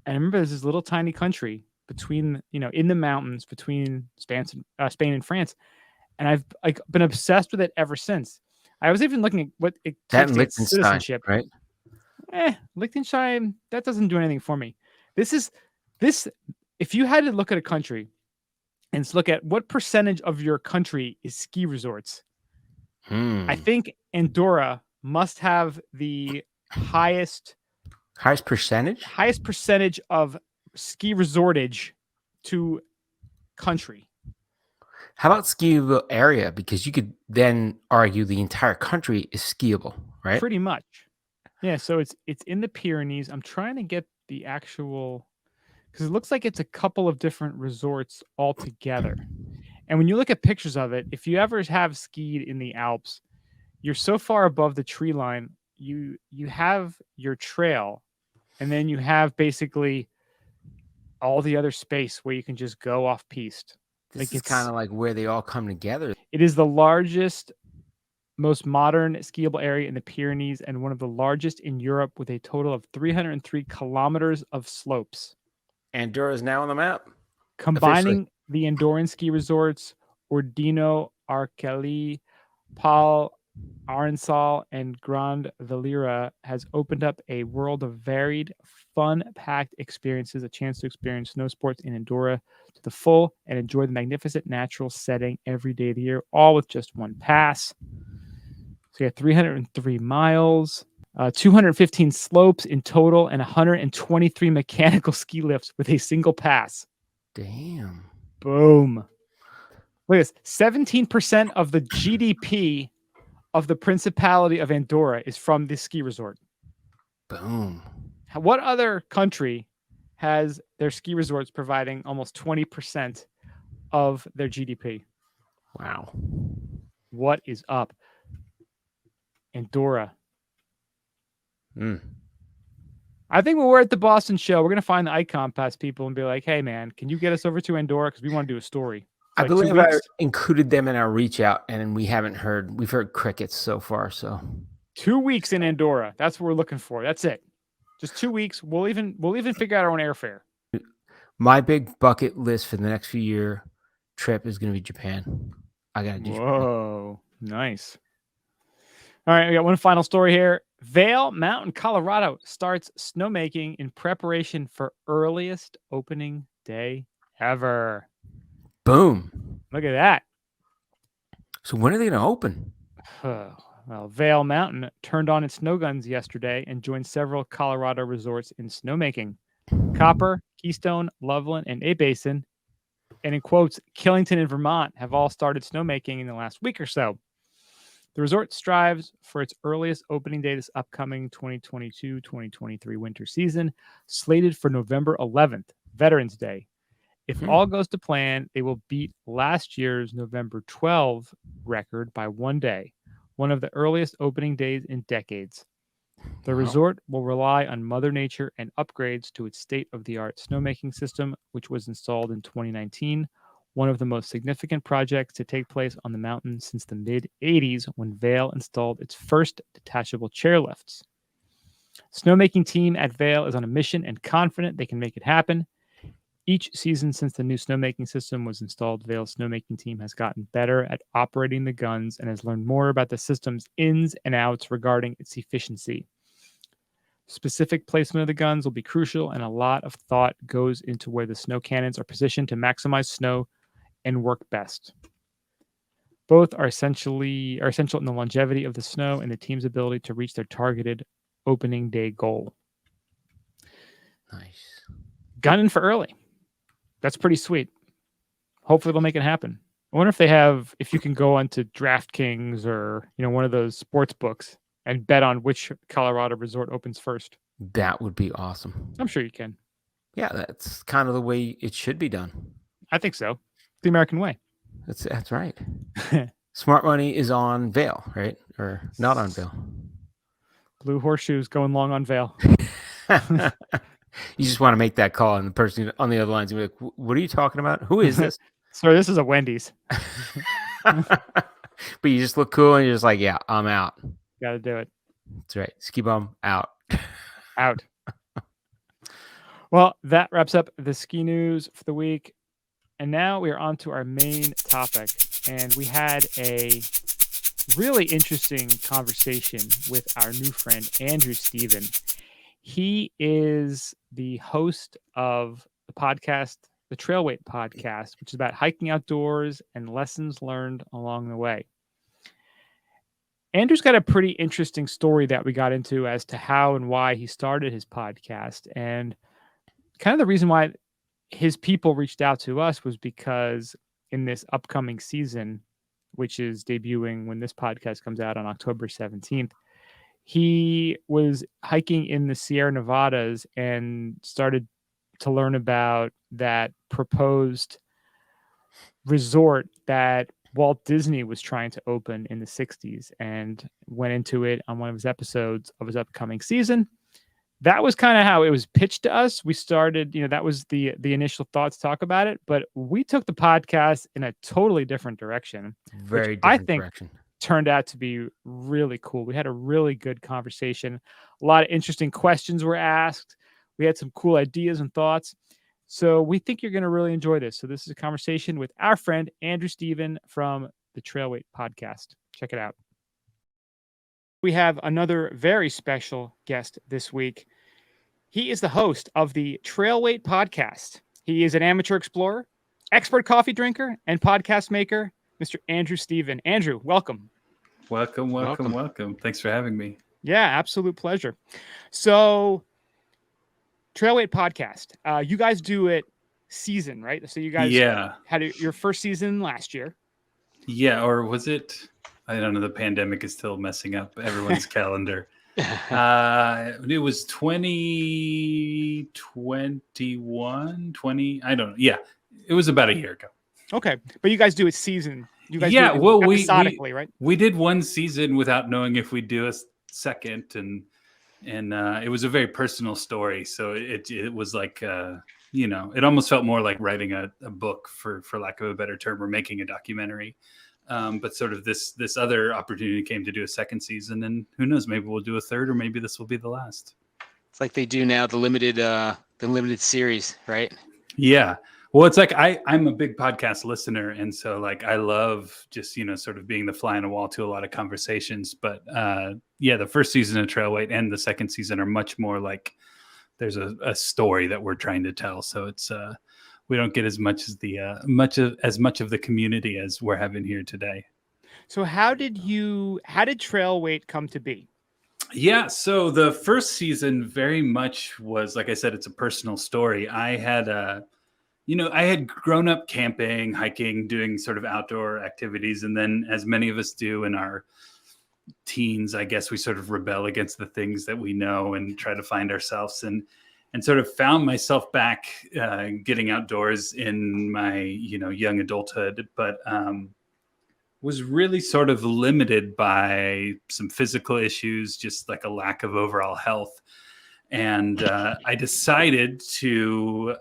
And I remember there's this little tiny country between, in the mountains between Spain and France. And I've been obsessed with it ever since. I was even looking at what it takes to get citizenship. Right? Liechtenstein, that doesn't do anything for me. This, if you had to look at a country and look at what percentage of your country is ski resorts, I think Andorra must have the highest percentage of ski resortage to country. How about skiable area? Because you could then argue the entire country is skiable, right? Pretty much. Yeah, so it's in the Pyrenees. I'm trying to get the actual, because it looks like it's a couple of different resorts all together. And when you look at pictures of it, if you ever have skied in the Alps, you're so far above the tree line, you have your trail, and then you have basically all the other space where you can just go off piste. This is kind of like where they all come together. It is the largest, most modern skiable area in the Pyrenees and one of the largest in Europe, with a total of 303 kilometers of slopes. Andorra is now on the map. Combining the Andorran ski resorts, Ordino, Arkeli, Pal, Arensal, and Grand Valira has opened up a world of varied, fun-packed experiences, a chance to experience snow sports in Andorra to the full and enjoy the magnificent natural setting every day of the year, all with just one pass. So you got 303 miles, 215 slopes in total, and 123 mechanical ski lifts with a single pass. Damn. Boom. Look at this. 17% of the GDP of the Principality of Andorra is from this ski resort. Boom. What other country has their ski resorts providing almost 20% of their GDP? Wow. What is up? Andorra. I think when we're at the Boston show, we're going to find the Icon Pass people and be like, hey, man, can you get us over to Andorra? Because we want to do a story. I believe I included them in our reach out, and we've heard crickets so far. So 2 weeks in Andorra. That's what we're looking for. That's it. Just 2 weeks. We'll even figure out our own airfare. My big bucket list for the next few year trip is going to be Japan. I got to do Whoa, nice. All right, we got one final story here. Vail Mountain, Colorado starts snowmaking in preparation for earliest opening day ever. Boom. Look at that. So when are they going to open? Well, Vail Mountain turned on its snow guns yesterday and joined several Colorado resorts in snowmaking. Copper, Keystone, Loveland, and A Basin, and in quotes, Killington and Vermont have all started snowmaking in the last week or so. The resort strives for its earliest opening day this upcoming 2022-2023 winter season, slated for November 11th, Veterans Day. If all goes to plan, they will beat last year's November 12 record by 1 day, one of the earliest opening days in decades. The resort will rely on Mother Nature and upgrades to its state-of-the-art snowmaking system, which was installed in 2019, one of the most significant projects to take place on the mountain since the mid-'80s when Vail installed its first detachable chairlifts. Snowmaking team at Vail is on a mission and confident they can make it happen. Each season since the new snowmaking system was installed, Vail's snowmaking team has gotten better at operating the guns and has learned more about the system's ins and outs regarding its efficiency. Specific placement of the guns will be crucial, and a lot of thought goes into where the snow cannons are positioned to maximize snow and work best. Both are essential in the longevity of the snow and the team's ability to reach their targeted opening day goal. Nice. Gunning for early. That's pretty sweet. Hopefully they'll make it happen. I wonder if you can go onto DraftKings or one of those sports books and bet on which Colorado resort opens first. That would be awesome. I'm sure you can. Yeah, that's kind of the way it should be done. I think so. The American way. That's right. Smart money is on Vail, right? Or not on Vail. Blue Horseshoes going long on Vail. You just want to make that call, and the person on the other line is going to be like, what are you talking about? Who is this? Sorry, this is a Wendy's. But you just look cool, and you're just like, yeah, I'm out. Got to do it. That's right. Ski bum out. Out. Well, that wraps up the ski news for the week. And now we are on to our main topic. And we had a really interesting conversation with our new friend, Andrew Stephen. He is the host of the podcast, the Trailweight podcast, which is about hiking outdoors and lessons learned along the way. Andrew's got a pretty interesting story that we got into as to how and why he started his podcast. And kind of the reason why his people reached out to us was because in this upcoming season, which is debuting when this podcast comes out on October 17th, he was hiking in the Sierra Nevadas and started to learn about that proposed resort that Walt Disney was trying to open in the 60s, and went into it on one of his episodes of his upcoming season. That was kind of how it was pitched to us. We started, that was the initial thoughts to talk about it, but we took the podcast in a totally different direction. Very different direction. Turned out to be really cool. We had a really good conversation. A lot of interesting questions were asked. We had some cool ideas and thoughts. So we think you're going to really enjoy this. So this is a conversation with our friend Andrew Steven from the Trailweight podcast. Check it out. We have another very special guest this week. He is the host of the Trailweight podcast. He is an amateur explorer, expert coffee drinker, and podcast maker, Mr. Andrew Steven. Andrew, welcome. Welcome. Thanks for having me. Yeah, absolute pleasure. So, Trailweight podcast. You guys do it season, right? So you guys had your first season last year. Yeah, or was it? I don't know. The pandemic is still messing up everyone's calendar. It was 2021, 20. I don't know. Yeah, it was about a year ago. Okay, but you guys do it season. You guys do it episodically, right? We did one season without knowing if we'd do a second, and it was a very personal story. So it was like it almost felt more like writing a book, for lack of a better term, or making a documentary. But sort of this other opportunity came to do a second season, and who knows, maybe we'll do a third, or maybe this will be the last. It's like they do now, the limited series, right? Yeah. Well, it's like I'm a big podcast listener, and so like I love just sort of being the fly on the wall to a lot of conversations. But the first season of Trailweight and the second season are much more like there's a story that we're trying to tell. So it's we don't get as much as much of the community as we're having here today. So how did Trailweight come to be? Yeah, so the first season very much was, like I said, it's a personal story. I had I had grown up camping, hiking, doing sort of outdoor activities. And then, as many of us do in our teens, I guess we sort of rebel against the things that we know and try to find ourselves, and sort of found myself back getting outdoors in my, young adulthood, but was really sort of limited by some physical issues, just like a lack of overall health. And I decided to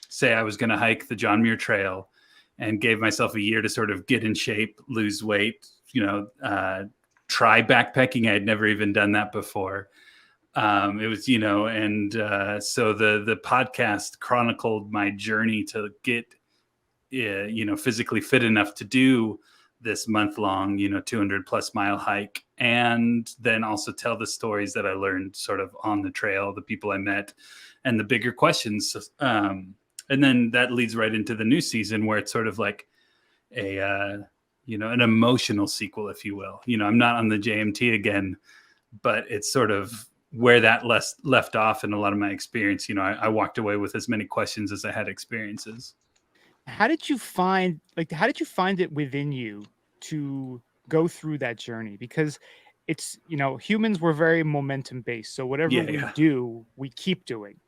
say I was going to hike the John Muir Trail, and gave myself a year to sort of get in shape, lose weight, try backpacking. I had never even done that before. It was, so the podcast chronicled my journey to get, physically fit enough to do this month-long, 200+ mile hike, and then also tell the stories that I learned sort of on the trail, the people I met, and the bigger questions. And then that leads right into the new season, where it's sort of like an emotional sequel, if you will. I'm not on the JMT again, but it's sort of where that left off in a lot of my experience. I walked away with as many questions as I had experiences. How did you find it within you to go through that journey? Because it's, humans were very momentum based. So whatever we do, we keep doing.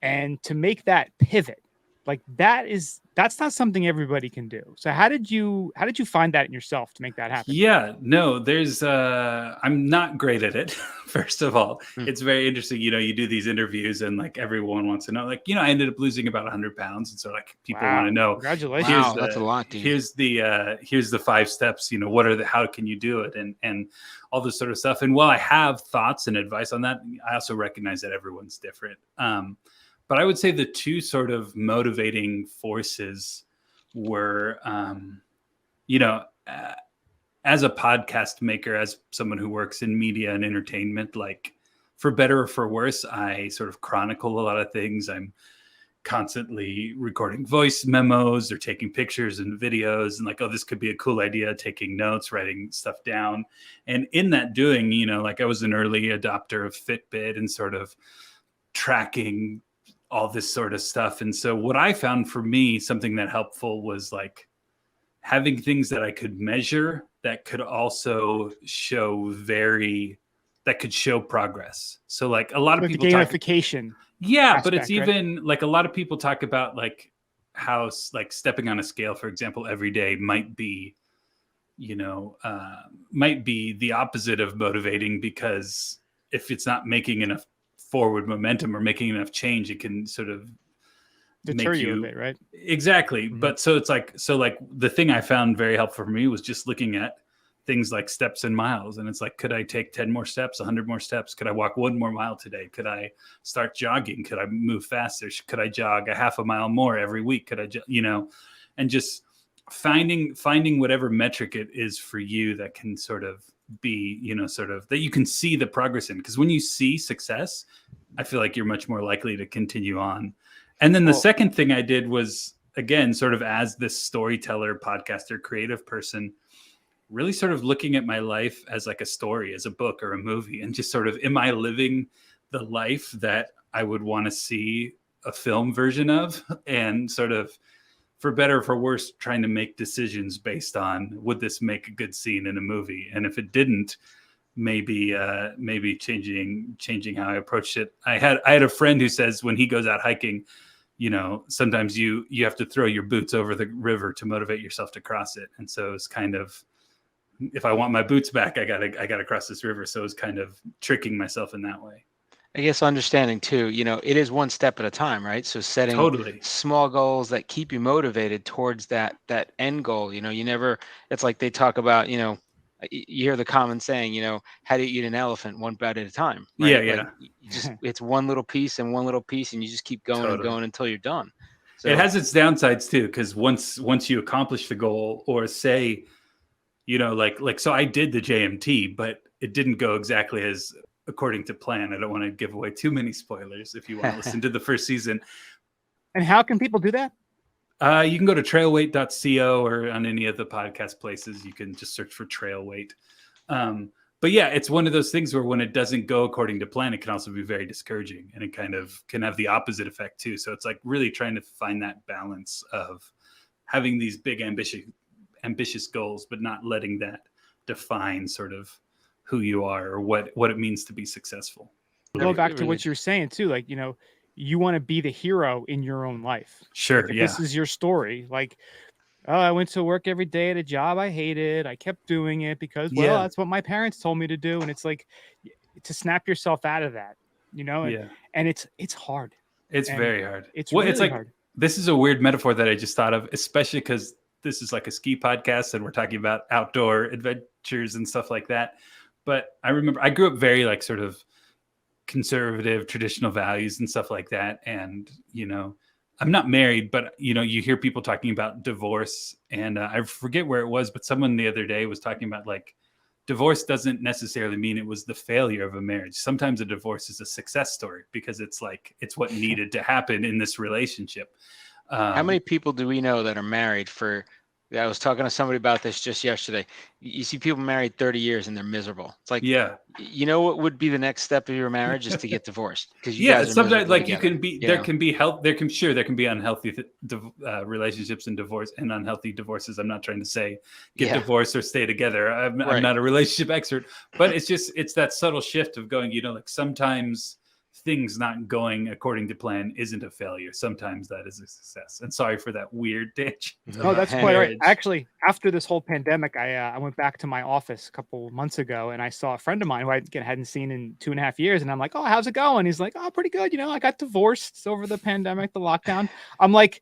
And to make that pivot, like that's not something everybody can do. So how did you find that in yourself to make that happen? Yeah, no, there's I'm not great at it. First of all, It's very interesting. You do these interviews, and like everyone wants to know, like, I ended up losing about 100 pounds. And so like people want to know, congratulations. Wow, that's a lot, dude. Here's the 5 steps, how can you do it? And all this sort of stuff. And while I have thoughts and advice on that, I also recognize that everyone's different. But I would say the two sort of motivating forces were, as a podcast maker, as someone who works in media and entertainment, like for better or for worse, I sort of chronicle a lot of things. I'm constantly recording voice memos or taking pictures and videos, and like, oh, this could be a cool idea, taking notes, writing stuff down. And in that doing, like I was an early adopter of Fitbit and sort of tracking all this sort of stuff. And so what I found for me, something that helpful was like having things that I could measure that could also show progress. So like a lot of people gamification. But it's even like a lot of people talk about like how like stepping on a scale, for example, every day might be the opposite of motivating, because if it's not making enough forward momentum or making enough change, it can sort of deter you a bit, right? Exactly. Mm-hmm. But so it's like, the thing I found very helpful for me was just looking at things like steps and miles. And it's like, could I take 10 more steps, 100 more steps? Could I walk 1 more mile today? Could I start jogging? Could I move faster? Could I jog a half a mile more every week? Could I, and just finding whatever metric it is for you that can sort of be, sort of that you can see the progress in. Because when you see success, I feel like you're much more likely to continue on. And then the second thing I did was, again, sort of as this storyteller, podcaster, creative person, really sort of looking at my life as like a story, as a book or a movie, and just sort of, am I living the life that I would want to see a film version of? And sort of, for better or for worse, trying to make decisions based on, would this make a good scene in a movie? And if it didn't, maybe changing how I approached it. I had a friend who says when he goes out hiking, sometimes you have to throw your boots over the river to motivate yourself to cross it. And so it's kind of, if I want my boots back, I gotta cross this river. So it's kind of tricking myself in that way. I guess understanding too, it is one step at a time, right? So setting small goals that keep you motivated towards that end goal. It's like they talk about, you hear the common saying, how do you eat an elephant? One bite at a time. Right? Yeah. Like it's one little piece and one little piece, and you just keep going and going until you're done. So it has its downsides too, because once you accomplish the goal, or say, so I did the JMT, but it didn't go exactly as according to plan. I don't want to give away too many spoilers if you want to listen to the first season. And how can people do that? You can go to trailweight.co, or on any of the podcast places, you can just search for Trailweight. But yeah, it's one of those things where when it doesn't go according to plan, it can also be very discouraging, and it kind of can have the opposite effect too. So it's like really trying to find that balance of having these big ambitious goals, but not letting that define sort of who you are or what it means to be successful. Go back to what you're saying too, like, you want to be the hero in your own life. Sure. Like, this is your story. Like, oh, I went to work every day at a job I hated. I kept doing it because, that's what my parents told me to do. And it's like, to snap yourself out of that, and it's hard. It's very hard. It's really hard. This is a weird metaphor that I just thought of, especially because this is like a ski podcast and we're talking about outdoor adventures and stuff like that. But I remember I grew up very like sort of conservative, traditional values and stuff like that. And, I'm not married, but, you hear people talking about divorce, and I forget where it was, but someone the other day was talking about like, divorce doesn't necessarily mean it was the failure of a marriage. Sometimes a divorce is a success story because it's like, it's what needed to happen in this relationship. How many people do we know that are married for, I was talking to somebody about this just yesterday. You see people married 30 years and they're miserable. It's like, what would be the next step of your marriage is to get divorced. Because sometimes like together, you can be, there can be unhealthy relationships and divorce and unhealthy divorces. I'm not trying to say get divorced or stay together. I'm not a relationship expert, but it's that subtle shift of going, like sometimes things not going according to plan isn't a failure. Sometimes that is a success. And sorry for that weird tangent. No, that's quite right. Actually, after this whole pandemic, I went back to my office a couple months ago, and I saw a friend of mine who I hadn't seen in 2.5 years. And I'm like, oh, how's it going? He's like, oh, pretty good. I got divorced over the pandemic, the lockdown. I'm like,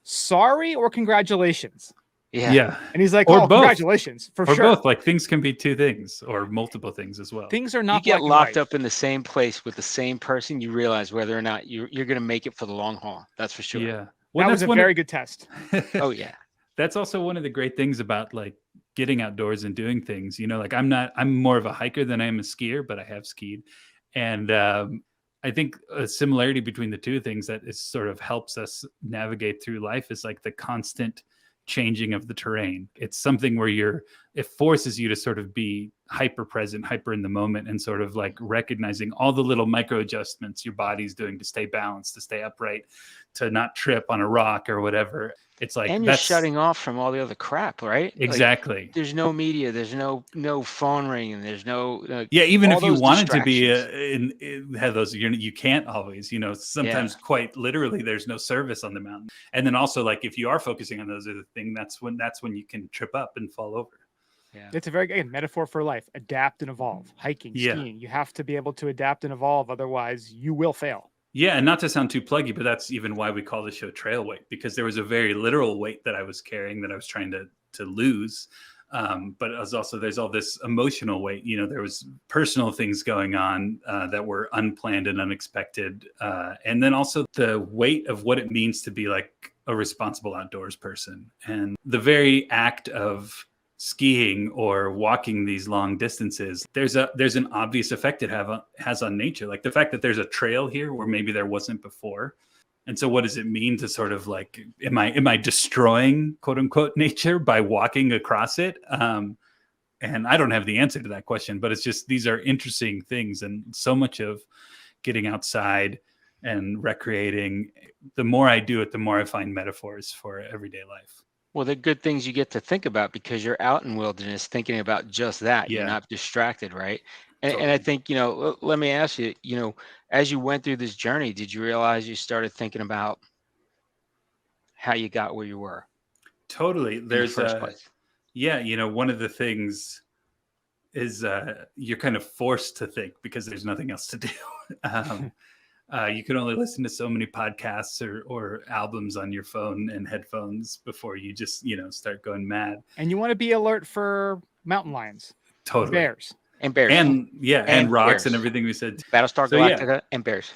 sorry or congratulations? Yeah. And he's like, oh, congratulations, for sure. Or both. Like, things can be two things or multiple things as well. Things are not. You get locked up in the same place with the same person, you realize whether or not you're going to make it for the long haul. That's for sure. Yeah. Well, that was a very good test. Oh, yeah. That's also one of the great things about like getting outdoors and doing things. Like I'm more of a hiker than I am a skier, but I have skied. And I think a similarity between the two things that is sort of helps us navigate through life is like the constant changing of the terrain. It's something where it forces you to sort of be hyper present, hyper in the moment, and sort of like recognizing all the little micro adjustments your body's doing to stay balanced, to stay upright, to not trip on a rock or whatever. It's like, and you're shutting off from all the other crap, right? Exactly. Like, there's no media, there's no phone ringing, there's no even if you wanted to be have those, you can't always, sometimes quite literally there's no service on the mountain. And then also like if you are focusing on those other things, that's when you can trip up and fall over. Yeah. It's a very good metaphor for life. Adapt and evolve. Hiking, skiing. You have to be able to adapt and evolve, otherwise you will fail. Yeah, and not to sound too pluggy, but that's even why we call the show Trail Weight, because there was a very literal weight that I was carrying that I was trying to lose. But there's all this emotional weight. There was personal things going on that were unplanned and unexpected. And then also the weight of what it means to be like a responsible outdoors person. And the very act of skiing or walking these long distances, there's an obvious effect it has on nature. Like the fact that there's a trail here where maybe there wasn't before. And so what does it mean to sort of like, am I destroying quote unquote nature by walking across it? And I don't have the answer to that question, but it's just, these are interesting things. And so much of getting outside and recreating, the more I do it, the more I find metaphors for everyday life. Well, they're good things you get to think about because you're out in wilderness thinking about just that. You're not distracted, right? And I think, let me ask you, as you went through this journey, did you realize you started thinking about how you got where you were? Totally. There's one of the things is you're kind of forced to think because there's nothing else to do. You can only listen to so many podcasts or albums on your phone and headphones before you just, start going mad. And you want to be alert for mountain lions. Totally. Bears. And bears. And rocks bears. And everything we said. Battlestar Galactica and bears.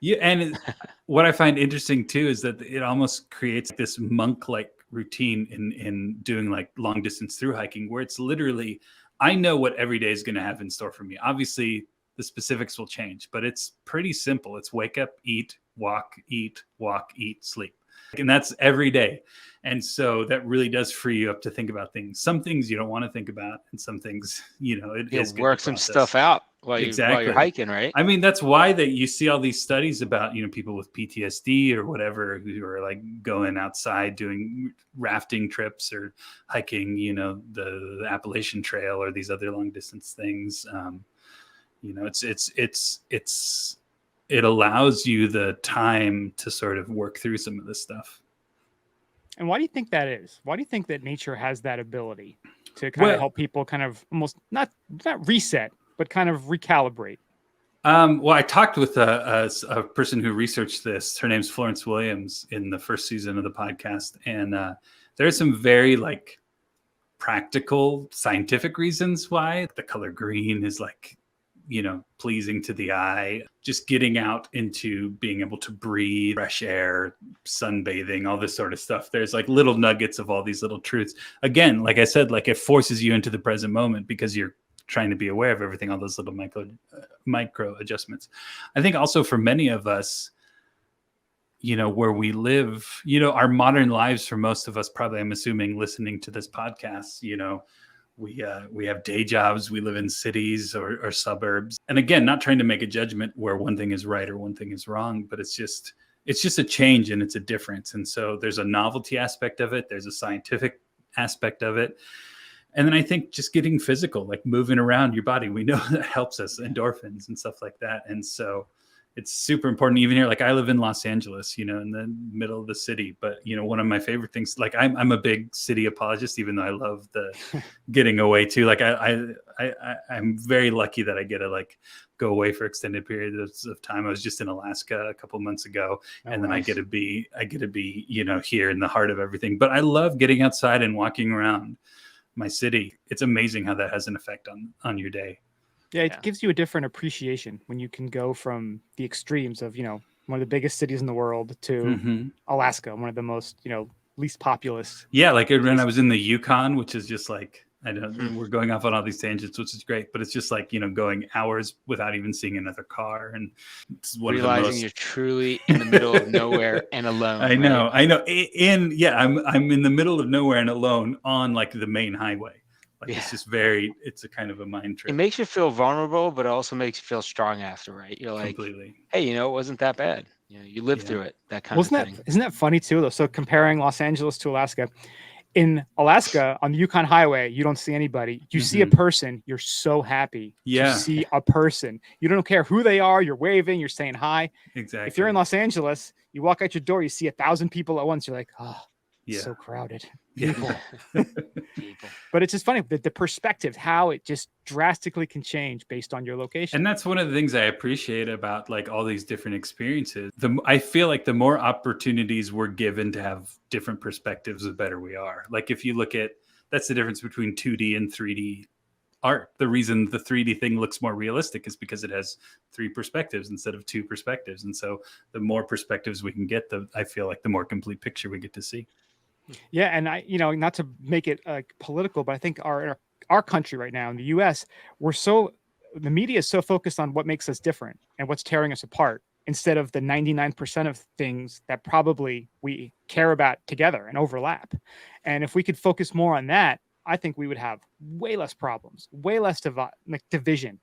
Yeah, and what I find interesting too is that it almost creates this monk-like routine in doing like long distance through hiking, where it's literally, I know what every day is going to have in store for me. Obviously, the specifics will change, but it's pretty simple. It's wake up, eat, walk, eat, sleep. And that's every day. And so that really does free you up to think about things. Some things you don't want to think about, and some things, it is good work some stuff out while exactly. you're hiking, right? I mean, that's why that you see all these studies about, people with PTSD or whatever who are like going outside doing rafting trips or hiking, the Appalachian Trail or these other long distance things. It allows you the time to sort of work through some of this stuff. And why do you think that is? Why do you think that nature has that ability to kind of help people kind of almost not reset, but kind of recalibrate? Well, I talked with a person who researched this. Her name's Florence Williams in the first season of the podcast. And there's some very like practical scientific reasons why the color green is like, pleasing to the eye. Just getting out into being able to breathe, fresh air, sunbathing, all this sort of stuff. There's like little nuggets of all these little truths. Again, like I said, like it forces you into the present moment because you're trying to be aware of everything, all those little micro adjustments. I think also for many of us, where we live, our modern lives for most of us, probably, I'm assuming listening to this podcast, we have day jobs, we live in cities or suburbs. And again, not trying to make a judgment where one thing is right or one thing is wrong, but it's just a change and it's a difference. And so there's a novelty aspect of it. There's a scientific aspect of it. And then I think just getting physical, like moving around your body, we know that helps us, endorphins and stuff like that. And so it's super important. Even here, like I live in Los Angeles, in the middle of the city. But, one of my favorite things, like I'm a big city apologist, even though I love the getting away too. Like I'm very lucky that I get to like go away for extended periods of time. I was just in Alaska a couple months ago, and then nice. I get to be, here in the heart of everything. But I love getting outside and walking around my city. It's amazing how that has an effect on your day. Yeah, it gives you a different appreciation when you can go from the extremes of, one of the biggest cities in the world to Alaska, one of the most, least populous. Yeah, like when I was in the Yukon, which is just like, I don't we're going off on all these tangents, which is great, but it's just like, going hours without even seeing another car. And it's one realizing of the most... you're truly in the middle of nowhere and alone. I know. I'm in the middle of nowhere and alone on like the main highway. Like it's just it's a kind of a mind trick. It makes you feel vulnerable, but it also makes you feel strong after, right? You're like, completely. Hey, it wasn't that bad. You lived through it. That kind of thing. Isn't that funny too, though? So comparing Los Angeles to Alaska, in Alaska on the Yukon Highway, you don't see anybody. You see a person, you're so happy to see a person. You don't care who they are. You're waving, you're saying hi. Exactly. If you're in Los Angeles, you walk out your door, you see 1,000 people at once. You're like, so crowded. People. But it's just funny the perspective, how it just drastically can change based on your location. And that's one of the things I appreciate about like all these different experiences. I feel like the more opportunities we're given to have different perspectives, the better we are. Like if you look at that's the difference between 2D and 3D art. The reason the 3D thing looks more realistic is because it has 3 perspectives instead of 2 perspectives. And so the more perspectives we can get, I feel like the more complete picture we get to see. Yeah. And not to make it political, but I think our country right now in the US, the media is so focused on what makes us different and what's tearing us apart, instead of the 99% of things that probably we care about together and overlap. And if we could focus more on that, I think we would have way less problems, way less division,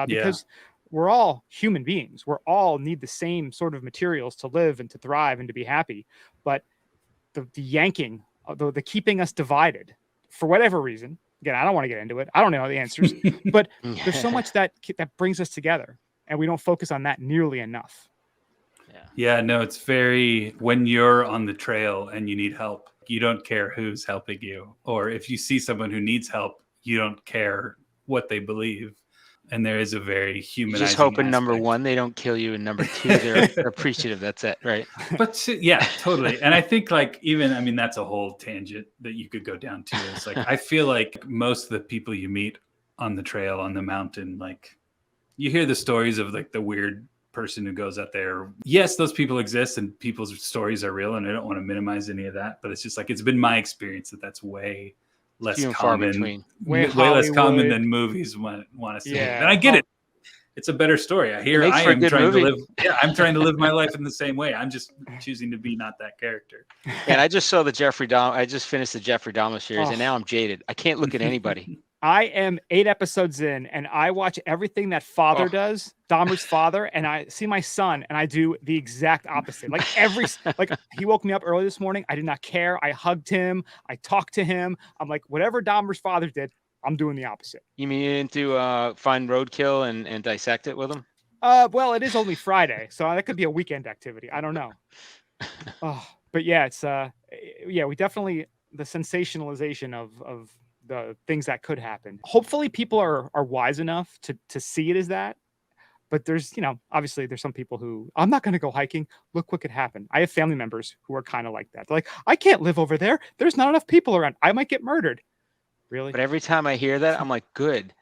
because we're all human beings. We're all need the same sort of materials to live and to thrive and to be happy. But the yanking, the keeping us divided for whatever reason, again, I don't want to get into it. I don't know the answers, but there's so much that brings us together, and we don't focus on that nearly enough. Yeah, no, it's when you're on the trail and you need help, you don't care who's helping you. Or if you see someone who needs help, you don't care what they believe. And there is a very humanizing just hoping aspect. Number 1, they don't kill you, and number 2, they're appreciative. That's it, right? But yeah, totally. And I think that's a whole tangent that you could go down to. It's like, I feel like most of the people you meet on the trail, on the mountain, like you hear the stories of like the weird person who goes out there. Yes, those people exist and people's stories are real, and I don't want to minimize any of that, but it's just like, it's been my experience that's way less common, way less common than movies want to see. And I get it. It's a better story. I am trying to live. Yeah, I'm trying to live my life in the same way. I'm just choosing to be not that character. And I just saw I just finished the Jeffrey Dahmer series, and now I'm jaded. I can't look at anybody. I am 8 episodes in, and I watch everything that father does, Dahmer's father, and I see my son, and I do the exact opposite. Like he woke me up early this morning. I did not care. I hugged him. I talked to him. I'm like, whatever Dahmer's father did, I'm doing the opposite. You mean to find roadkill and dissect it with him? Well, it is only Friday, so that could be a weekend activity. I don't know. But yeah, it's we definitely, the sensationalization of the things that could happen. Hopefully people are wise enough to see it as that. But there's, obviously there's some people who, I'm not going to go hiking. Look what could happen. I have family members who are kind of like that. They're like, I can't live over there. There's not enough people around. I might get murdered. Really? But every time I hear that, I'm like, good.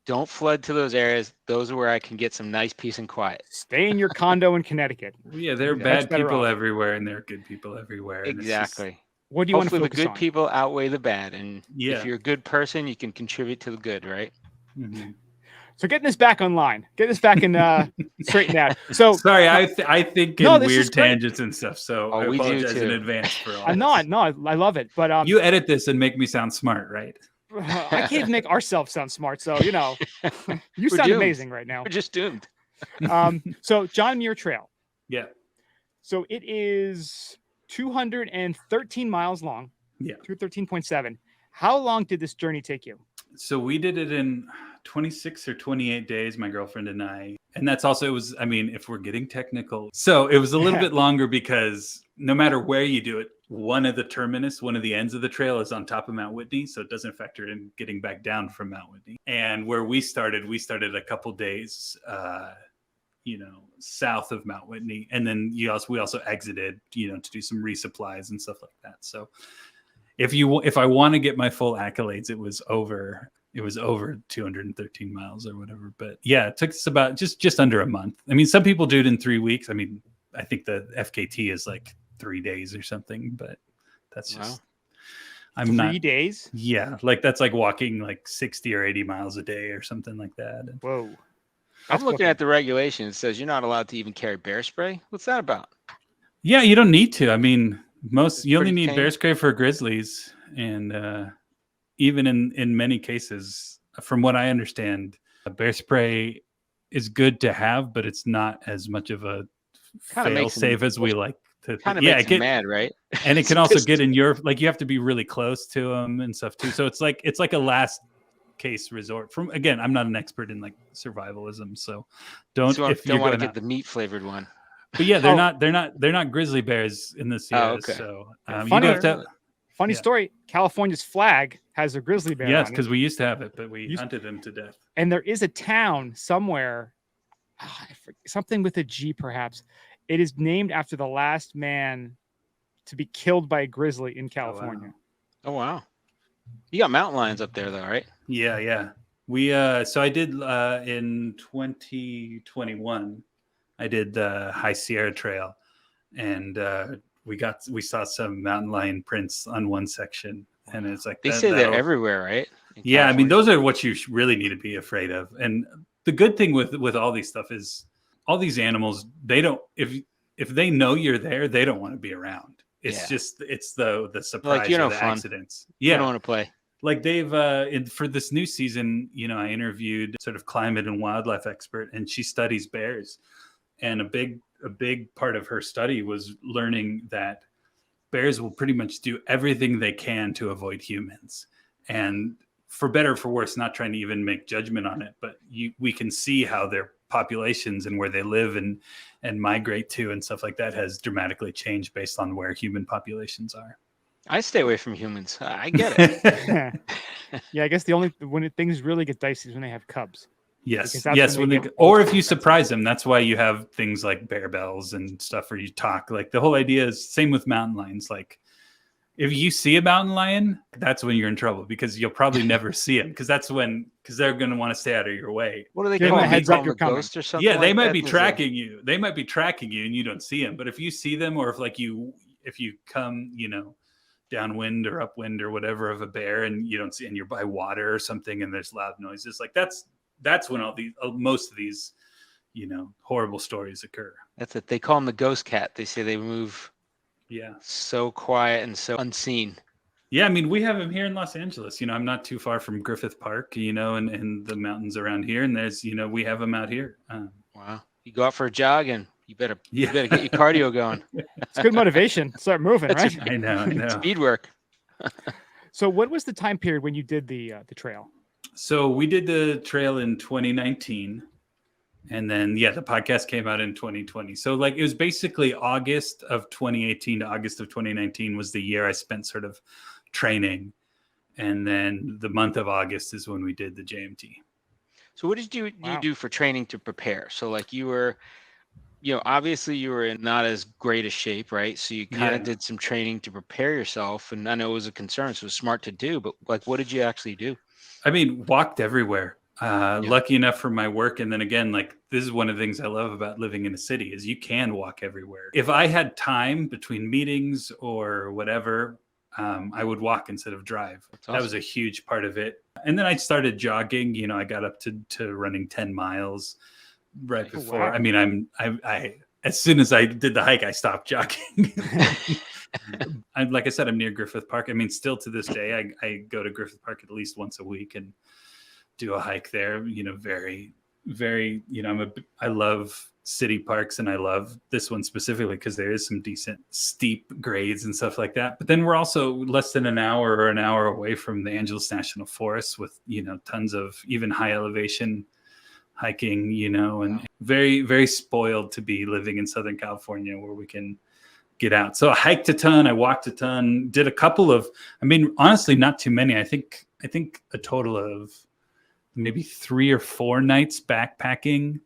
Don't flood to those areas. Those are where I can get some nice peace and quiet. Stay in your condo in Connecticut. Yeah, there are bad people everywhere, and there are good people everywhere. Exactly. What do you want to focus on? Hopefully the good people outweigh the bad, and if you're a good person, you can contribute to the good, right? Mm-hmm. So getting this back online, getting this back in straightened out. So sorry, I think in weird tangents and stuff. So I apologize in advance for all. I love it. But you edit this and make me sound smart, right? I can't make ourselves sound smart. So you sound doomed. amazing right now. We're just doomed. So John Muir Trail. Yeah. So it is 213 miles long. Yeah. 213.7. How long did this journey take you? So we did it in 26 or 28 days, my girlfriend and I. And that's also, if we're getting technical. So it was a little bit longer because no matter where you do it, one of the ends of the trail is on top of Mount Whitney. So it doesn't factor in getting back down from Mount Whitney. And where we started a couple days, south of Mount Whitney. And then we also exited, to do some resupplies and stuff like that. So if I want to get my full accolades, it was over 213 miles or whatever. But yeah, it took us about just under a month. Some people do it in 3 weeks. I think the FKT is like 3 days or something, but that's just, I'm not 3 days. Yeah. Like that's like walking like 60 or 80 miles a day or something like that. Whoa. I'm looking at the regulation. It says you're not allowed to even carry bear spray. What's that about? Yeah, you don't need to. You only need bear spray for grizzlies, and even in many cases, from what I understand, bear spray is good to have, but it's not as much of a fail-safe as we like to. Kind of makes them mad, right? And it can also get in your you have to be really close to them and stuff too. So it's like a last case resort. I'm not an expert in survivalism, so don't want to get the meat flavored one. But yeah, they're not grizzly bears in this year. Okay. So funny story. California's flag has a grizzly bear. Yes, because we used to have it, but we hunted them to death. And there is a town somewhere, something with a G, perhaps. It is named after the last man to be killed by a grizzly in California. Oh wow! You got mountain lions up there though, right? Yeah. We so I did in 2021, I did the High Sierra Trail, and we saw some mountain lion prints on one section, and it's like they say they're everywhere, right? Yeah, I mean, those are what you really need to be afraid of. And the good thing with all these stuff is all these animals, they don't, if they know you're there, they don't want to be around. It's just it's the surprise, like, or the fun. accidents. Yeah, I don't want to play. Like they've for this new season, I interviewed sort of climate and wildlife expert, and she studies bears. And a big part of her study was learning that bears will pretty much do everything they can to avoid humans. And for better or for worse, not trying to even make judgment on it, but we can see how their populations and where they live and migrate to and stuff like that has dramatically changed based on where human populations are. I stay away from humans. I get it. Yeah, I guess when things really get dicey is when they have cubs. Yes. Or if you surprise them, that's why you have things like bear bells and stuff where you talk. Like the whole idea is same with mountain lions. Like if you see a mountain lion, that's when you're in trouble, because you'll probably never see them, because they're going to want to stay out of your way. What do they call them? Heads up, you're coming. Ghost or something? Yeah, they might be tracking you. They might be tracking you and you don't see them. But if you see them, or if you come, downwind or upwind or whatever of a bear, and you don't see, and you're by water or something, and there's loud noises, like that's when most of these, horrible stories occur. That's it. They call them the ghost cat. They say they move. Yeah. So quiet and so unseen. Yeah, I mean, we have him here in Los Angeles. I'm not too far from Griffith Park, and the mountains around here, and there's, we have him out here. Wow. You go out for a jog and you better get your cardio going. It's good motivation. Start moving, right? I know. Speed work. So what was the time period when you did the trail? So we did the trail in 2019, and then the podcast came out in 2020. So like it was basically August of 2018 to August of 2019 was the year I spent sort of training, and then the month of August is when we did the JMT. So what did you do for training to prepare? So like you were, obviously you were in not as great a shape, right? So you kind of did some training to prepare yourself, and I know it was a concern, so it was smart to do, but like, what did you actually do? I mean, walked everywhere. Lucky enough for my work. And then again, like this is one of the things I love about living in a city is you can walk everywhere. If I had time between meetings or whatever, I would walk instead of drive. Awesome. That was a huge part of it. And then I started jogging. I got up to running 10 miles right before. Wow. I mean, I as soon as I did the hike, I stopped jogging. Like I said, I'm near Griffith Park. I mean, still to this day, I go to Griffith Park at least once a week and do a hike there. Very, very, I love city parks, and I love this one specifically because there is some decent steep grades and stuff like that. But then we're also less than an hour away from the Angeles National Forest with, tons of even high elevation hiking, and very, very spoiled to be living in Southern California where we can get out. So I hiked a ton, I walked a ton, did a couple of, honestly, not too many. I think a total of maybe 3 or 4 nights backpacking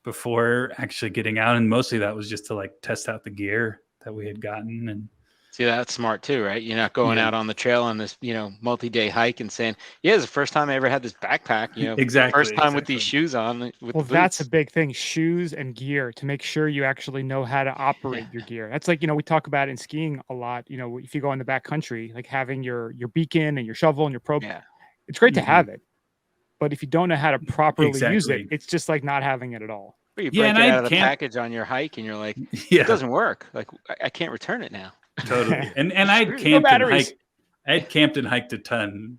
before actually getting out. And mostly that was just to like test out the gear that we had gotten. And see, that's smart too, right? You're not going out on the trail on this, multi-day hike and saying, it's the first time I ever had this backpack, exactly. First time with these shoes on. That's a big thing, shoes and gear, to make sure you actually know how to operate your gear. That's like, we talk about in skiing a lot, if you go in the backcountry, like having your beacon and your shovel and your probe, it's great to have it. But if you don't know how to properly use it, it's just like not having it at all. Or you break it out of the package on your hike and you're like, it doesn't work. Like I can't return it now. Totally. And I'd camped and hiked a ton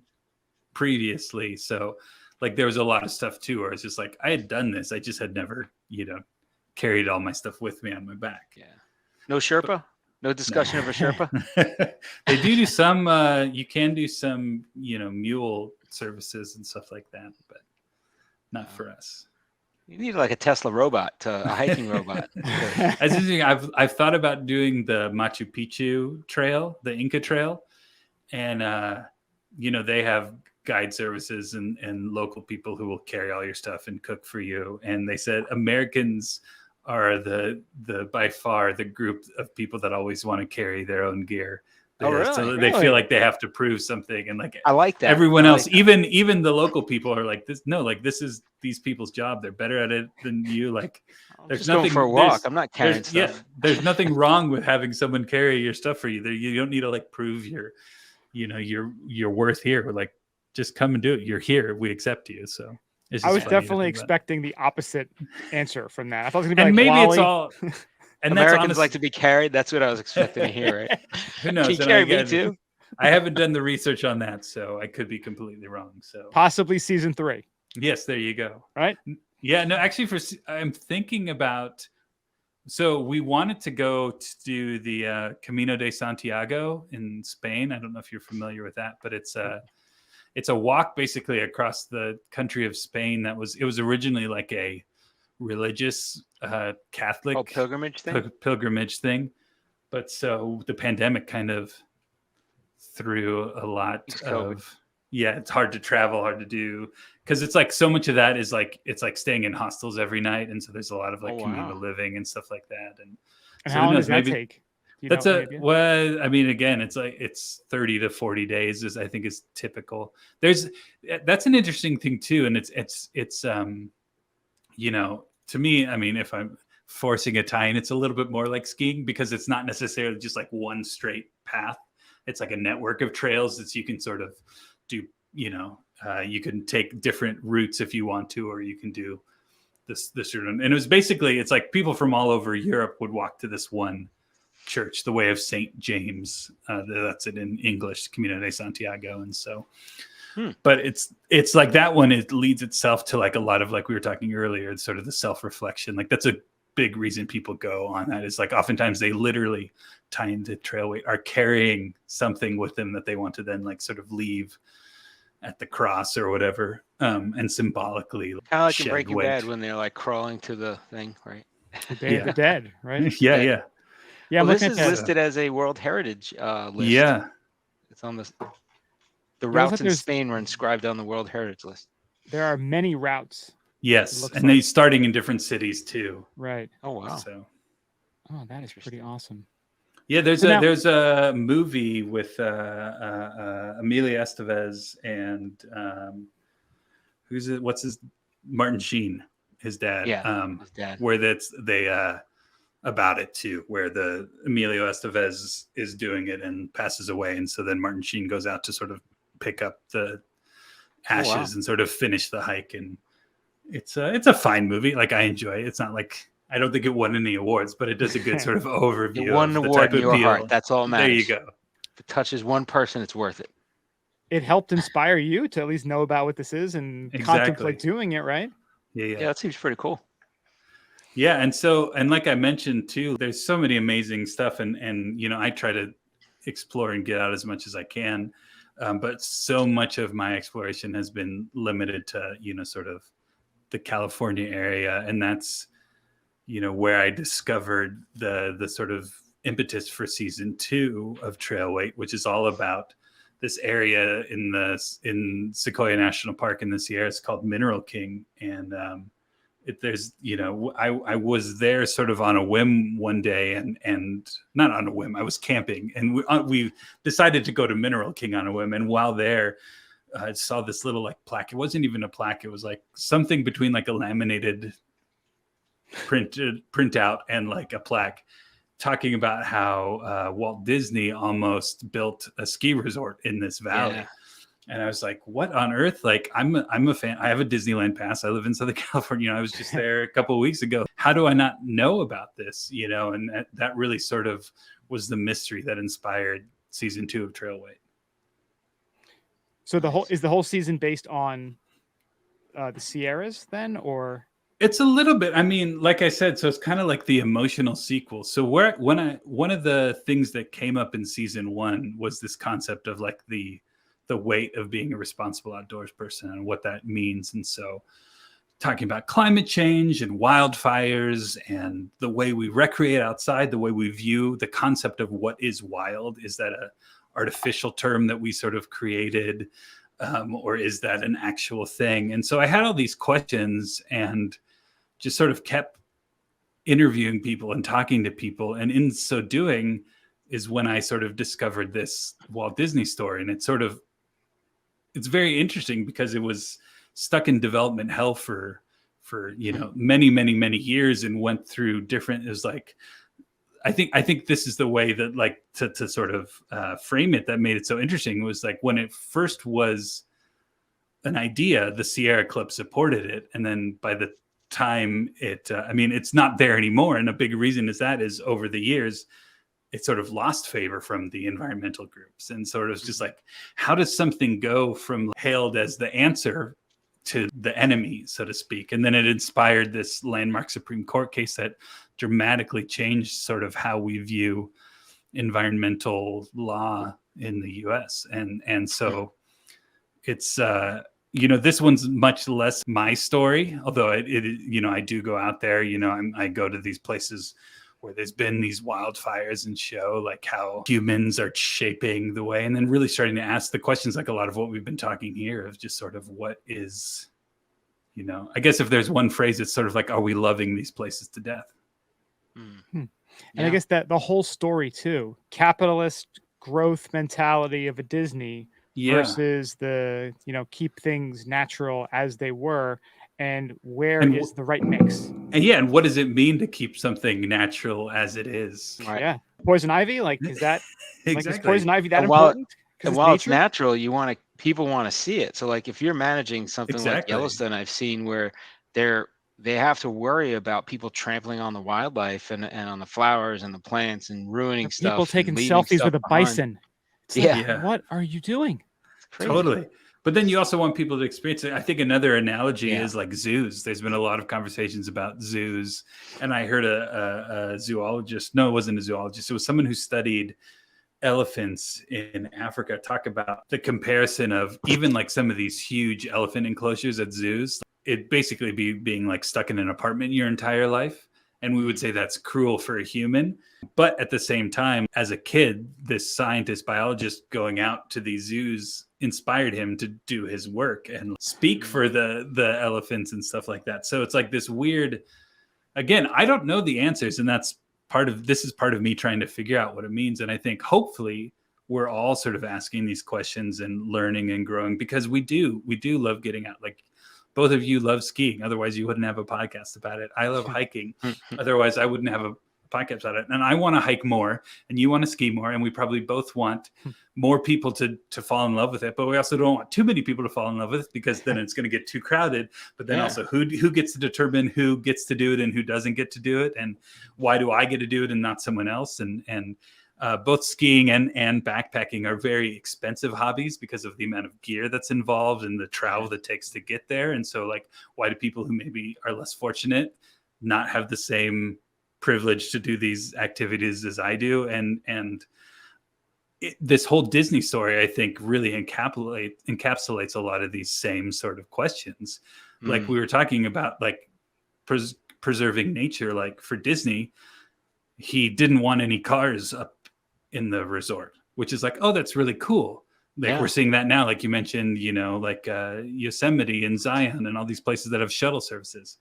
previously. So like there was a lot of stuff too, where it's just like I had done this. I just had never, carried all my stuff with me on my back. Yeah. No Sherpa? No discussion of a Sherpa? They do some, you can do some, mule services and stuff like that, but not for us. You need like a Tesla robot, a hiking robot. As I've thought about doing the Machu Picchu trail, the Inca trail, and they have guide services and local people who will carry all your stuff and cook for you. And they said Americans are the by far the group of people that always want to carry their own gear. Oh, really? So they feel like they have to prove something, and like I like that. Everyone else, even the local people are like this. No, like this is these people's job. They're better at it than you. Like there's just nothing going for a walk. I'm not carrying stuff. Yeah, there's nothing wrong with having someone carry your stuff for you. You don't need to like prove your worth here. Like just come and do it. You're here. We accept you. So I was definitely expecting the opposite answer from that. I thought it was gonna be and like maybe Wally. it's all. And Americans like to be carried. That's what I was expecting to hear, right? Who knows? Can you carry me too? I haven't done the research on that, so I could be completely wrong. So possibly season 3. Yes, there you go. Right? Yeah, no, actually, I'm thinking about. So we wanted to go to do the Camino de Santiago in Spain. I don't know if you're familiar with that, but it's a walk basically across the country of Spain. It was originally like a religious Catholic pilgrimage thing, but so the pandemic kind of threw a lot of it's hard to travel, hard to do, because it's like so much of that is like it's like staying in hostels every night, and so there's a lot of like communal living and stuff like that. And so how long does that take? Well, I mean, again, it's like it's 30 to 40 days is I think is typical. That's an interesting thing too, and it's to me, I mean, if I'm forcing a tie-in, it's a little bit more like skiing because it's not necessarily just like one straight path. It's like a network of trails that you can sort of do, you can take different routes if you want to, or you can do this sort of, and it was basically, it's like people from all over Europe would walk to this one church, the Way of St. James. That's it in English, Camino de Santiago. And so, but it's like that one, it leads itself to like a lot of, like we were talking earlier, it's sort of the self-reflection. Like that's a big reason people go on that, is like oftentimes they literally tie into trailway are carrying something with them that they want to then like sort of leave at the cross or whatever, and symbolically kind of like in Breaking Bad when they're like crawling to the thing, right? The Day of the Dead, right? Yeah. Well, this is listed as a World Heritage list. Yeah, it's on the routes in Spain were inscribed on the World Heritage list. There are many routes. Yes, and they starting in different cities too. Right. Oh wow. So, that is pretty awesome. Yeah, there's a movie with Emilio Estevez and Martin Sheen, his dad. Yeah, his dad. Where they about it too, where the Emilio Estevez is doing it and passes away, and so then Martin Sheen goes out to sort of pick up the ashes and sort of finish the hike. And it's a fine movie. Like I enjoy it. It's not like, I don't think it won any awards, but it does a good sort of overview. It won an award in your heart. That's all that matters. There you go. If it touches one person, it's worth it. It helped inspire you to at least know about what this is and contemplate doing it, right? Yeah, that seems pretty cool. Yeah, and like I mentioned too, there's so many amazing stuff, and I try to explore and get out as much as I can, but so much of my exploration has been limited to sort of the California area, and that's where I discovered the sort of impetus for season 2 of Trailweight, which is all about this area in Sequoia National Park in the Sierras called Mineral King. And I was there sort of on a whim one day, and not on a whim, I was camping, and we decided to go to Mineral King on a whim. And while there, I saw this little like plaque. It wasn't even a plaque. It was like something between like a laminated printout and like a plaque, talking about how Walt Disney almost built a ski resort in this valley. Yeah. And I was like, what on earth? Like, I'm a fan. I have a Disneyland pass. I live in Southern California. I was just there a couple of weeks ago. How do I not know about this? And that really sort of was the mystery that inspired season 2 of Trailweight. So the whole season based on the Sierras then, or? It's a little bit. I mean, like I said, so it's kind of like the emotional sequel. So one of the things that came up in season 1 was this concept of like the weight of being a responsible outdoors person and what that means. And so talking about climate change and wildfires and the way we recreate outside, the way we view the concept of what is wild. Is that a artificial term that we sort of created, or is that an actual thing? And so I had all these questions and just sort of kept interviewing people and talking to people. And in so doing, is when I sort of discovered this Walt Disney story. And it's very interesting because it was stuck in development hell for many, many, many years, and went through different, it was like, I think this is the way that, like, to sort of frame it that made it so interesting, was like when it first was an idea, the Sierra Club supported it. And then by the time it's not there anymore. And a big reason is over the years, it sort of lost favor from the environmental groups. And sort of just like, how does something go from hailed as the answer to the enemy, so to speak? And then it inspired this landmark Supreme Court case that dramatically changed sort of how we view environmental law in the US. And so it's, this one's much less my story, although I do go out there, I go to these places where there's been these wildfires and show like how humans are shaping the way, and then really starting to ask the questions, like a lot of what we've been talking here, of just sort of what is, I guess if there's one phrase, it's sort of like, are we loving these places to death? And I guess that the whole story too, capitalist growth mentality of a Disney versus the, keep things natural as they were, and where is the right mix? And what does it mean to keep something natural as it is? Right. Yeah. Poison ivy, like, is that exactly. Like, is poison ivy that and important? While it's natural, people want to see it. So like if you're managing something like Yellowstone, I've seen where they have to worry about people trampling on the wildlife and on the flowers and the plants and ruining stuff. People taking selfies with a bison. What are you doing? Totally. But then you also want people to experience it. I think another analogy is like zoos. There's been a lot of conversations about zoos. And I heard a zoologist. No, it wasn't a zoologist. It was someone who studied elephants in Africa talk about the comparison of even like some of these huge elephant enclosures at zoos. It basically being like stuck in an apartment your entire life. And we would say that's cruel for a human. But at the same time, as a kid, this scientist, biologist going out to these zoos inspired him to do his work and speak for the elephants and stuff like that. So it's like this weird, again, I don't know the answers. And that's part of me trying to figure out what it means. And I think hopefully we're all sort of asking these questions and learning and growing, because we do love getting out. Like, both of you love skiing. Otherwise, you wouldn't have a podcast about it. I love hiking. Otherwise, I wouldn't have a podcast about it. And I want to hike more, and you want to ski more. And we probably both want more people to fall in love with it. But we also don't want too many people to fall in love with it, because then it's going to get too crowded. But then also, who gets to determine who gets to do it and who doesn't get to do it? And why do I get to do it and not someone else? And both skiing and backpacking are very expensive hobbies because of the amount of gear that's involved and the travel that takes to get there. And so, like, why do people who maybe are less fortunate not have the same privilege to do these activities as I do? And this whole Disney story, I think, really encapsulates a lot of these same sort of questions. Like we were talking about, like preserving nature. Like for Disney, he didn't want any cars up in the resort, which is like, oh, that's really cool. Like we're seeing that now, like you mentioned, like Yosemite and Zion and all these places that have shuttle services.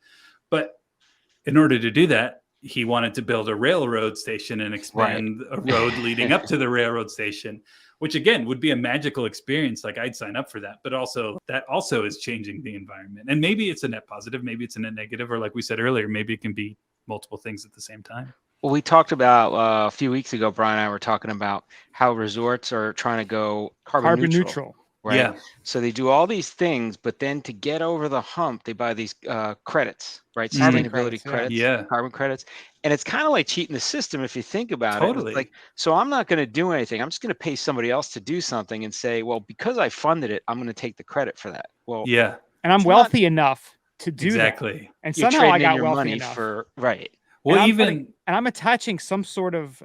But in order to do that, he wanted to build a railroad station and expand a road leading up to the railroad station, which again would be a magical experience. Like I'd sign up for that. But also that also is changing the environment. And maybe it's a net positive, maybe it's a net negative, or like we said earlier, maybe it can be multiple things at the same time. Well, we talked about a few weeks ago, Brian and I were talking about how resorts are trying to go carbon neutral. Right. Yeah. So they do all these things, but then to get over the hump, they buy these credits, right? Sustainability credits, carbon credits. And it's kind of like cheating the system if you think about it. It's like, so I'm not going to do anything. I'm just going to pay somebody else to do something and say, well, because I funded it, I'm going to take the credit for that. Well, and I'm wealthy enough to do that. And somehow I got wealthy enough. Well, and I'm attaching some sort of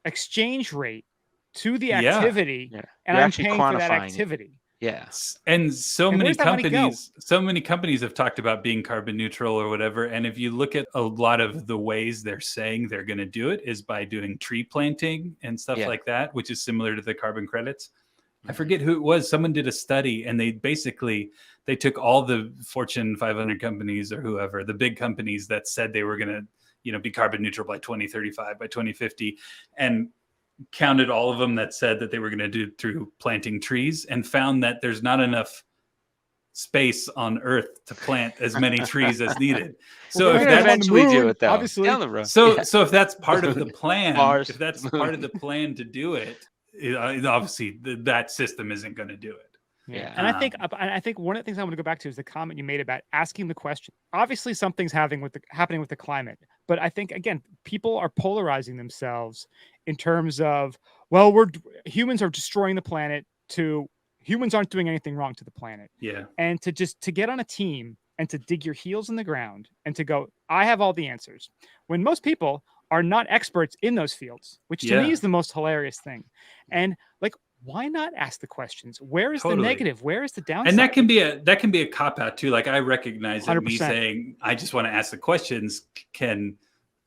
exchange rate to the activity, and I'm paying for that activity. And so many companies have talked about being carbon neutral or whatever. And if you look at a lot of the ways they're saying they're going to do it is by doing tree planting and stuff like that, which is similar to the carbon credits. I forget who it was. Someone did a study, and they took all the Fortune 500 companies or whoever, the big companies that said they were going to be carbon neutral by 2035, by 2050. And counted all of them that said that they were going to do through planting trees, and found that there's not enough space on Earth to plant as many trees as needed. So if that eventually do it, though, obviously down the road. So if that's part of the plan, Mars. if that's part of the plan to do it, obviously that system isn't going to do it. Yeah. And I think one of the things I want to go back to is the comment you made about asking the question. Obviously, something's happening with the climate, but I think, again, people are polarizing themselves in terms of, well, humans are destroying the planet, to humans aren't doing anything wrong to the planet. Yeah. And to get on a team and to dig your heels in the ground and to go, I have all the answers, when most people are not experts in those fields, which to me is the most hilarious thing. And like, why not ask the questions? Where is the negative? Where is the downside? And that can be a cop out too. Like, I recognize that 100%. Me saying, I just want to ask the questions,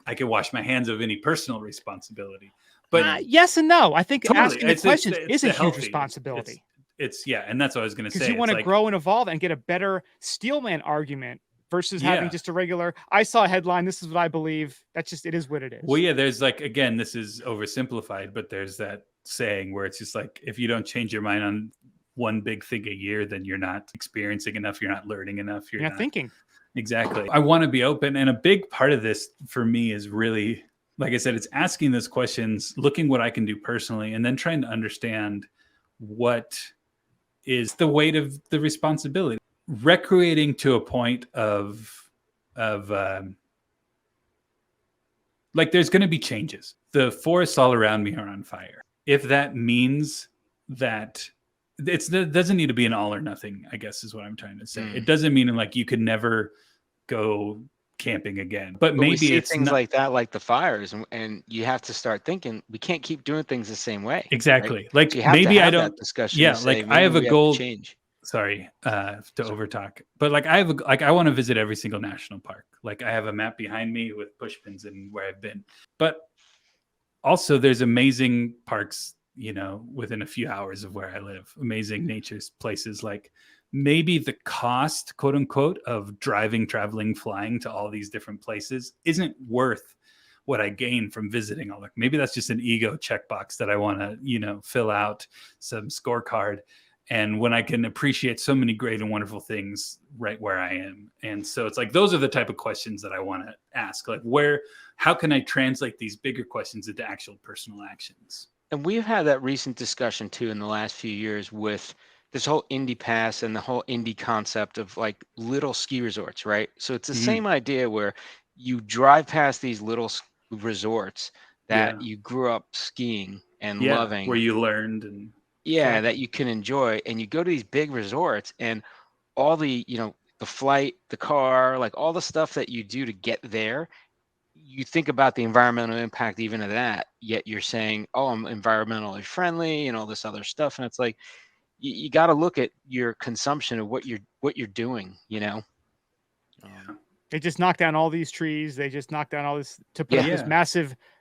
I can wash my hands of any personal responsibility. But yes and no. I think asking the questions is a huge responsibility. It's and that's what I was going to say. Because you want to grow and evolve and get a better steelman argument versus having just a regular, I saw a headline, this is what I believe. That's just, it is what it is. Well, yeah, there's like, again, this is oversimplified, but there's that saying where it's just like, if you don't change your mind on one big thing a year, then you're not experiencing enough, you're not learning enough, you're not thinking. Exactly. I want to be open. And a big part of this for me is really, like I said, it's asking those questions, looking what I can do personally, and then trying to understand what is the weight of the responsibility. Recreating to a point of like, there's going to be changes. The forests all around me are on fire. If that means that it doesn't need to be an all or nothing, I guess is what I'm trying to say. It doesn't mean like you could never go camping again, but maybe we see it's things like that, like the fires, and you have to start thinking, we can't keep doing things the same way. Exactly. Right? Like, so maybe I don't that discussion. Yeah. Like, I have a goal. Change. Sorry to overtalk, but like, I want to visit every single national park. Like, I have a map behind me with push pins and where I've been, but also there's amazing parks, within a few hours of where I live, amazing nature places. Like, maybe the cost, quote unquote, of driving, traveling, flying to all these different places isn't worth what I gain from visiting all. Like, maybe that's just an ego checkbox that I want to, fill out some scorecard. And when I can appreciate so many great and wonderful things right where I am. And so it's like, those are the type of questions that I want to ask. Like, how can I translate these bigger questions into actual personal actions? And we've had that recent discussion too in the last few years with this whole indie pass and the whole indie concept of like little ski resorts, right? So it's the same idea where you drive past these little resorts that you grew up skiing and loving. Where you learned and that you can enjoy, and you go to these big resorts and all the, the flight, the car, like all the stuff that you do to get there, you think about the environmental impact even of that, yet you're saying, oh, I'm environmentally friendly and all this other stuff. And it's like, you got to look at your consumption of what you're doing, They just knocked down all these trees. They just knocked down all this to put up this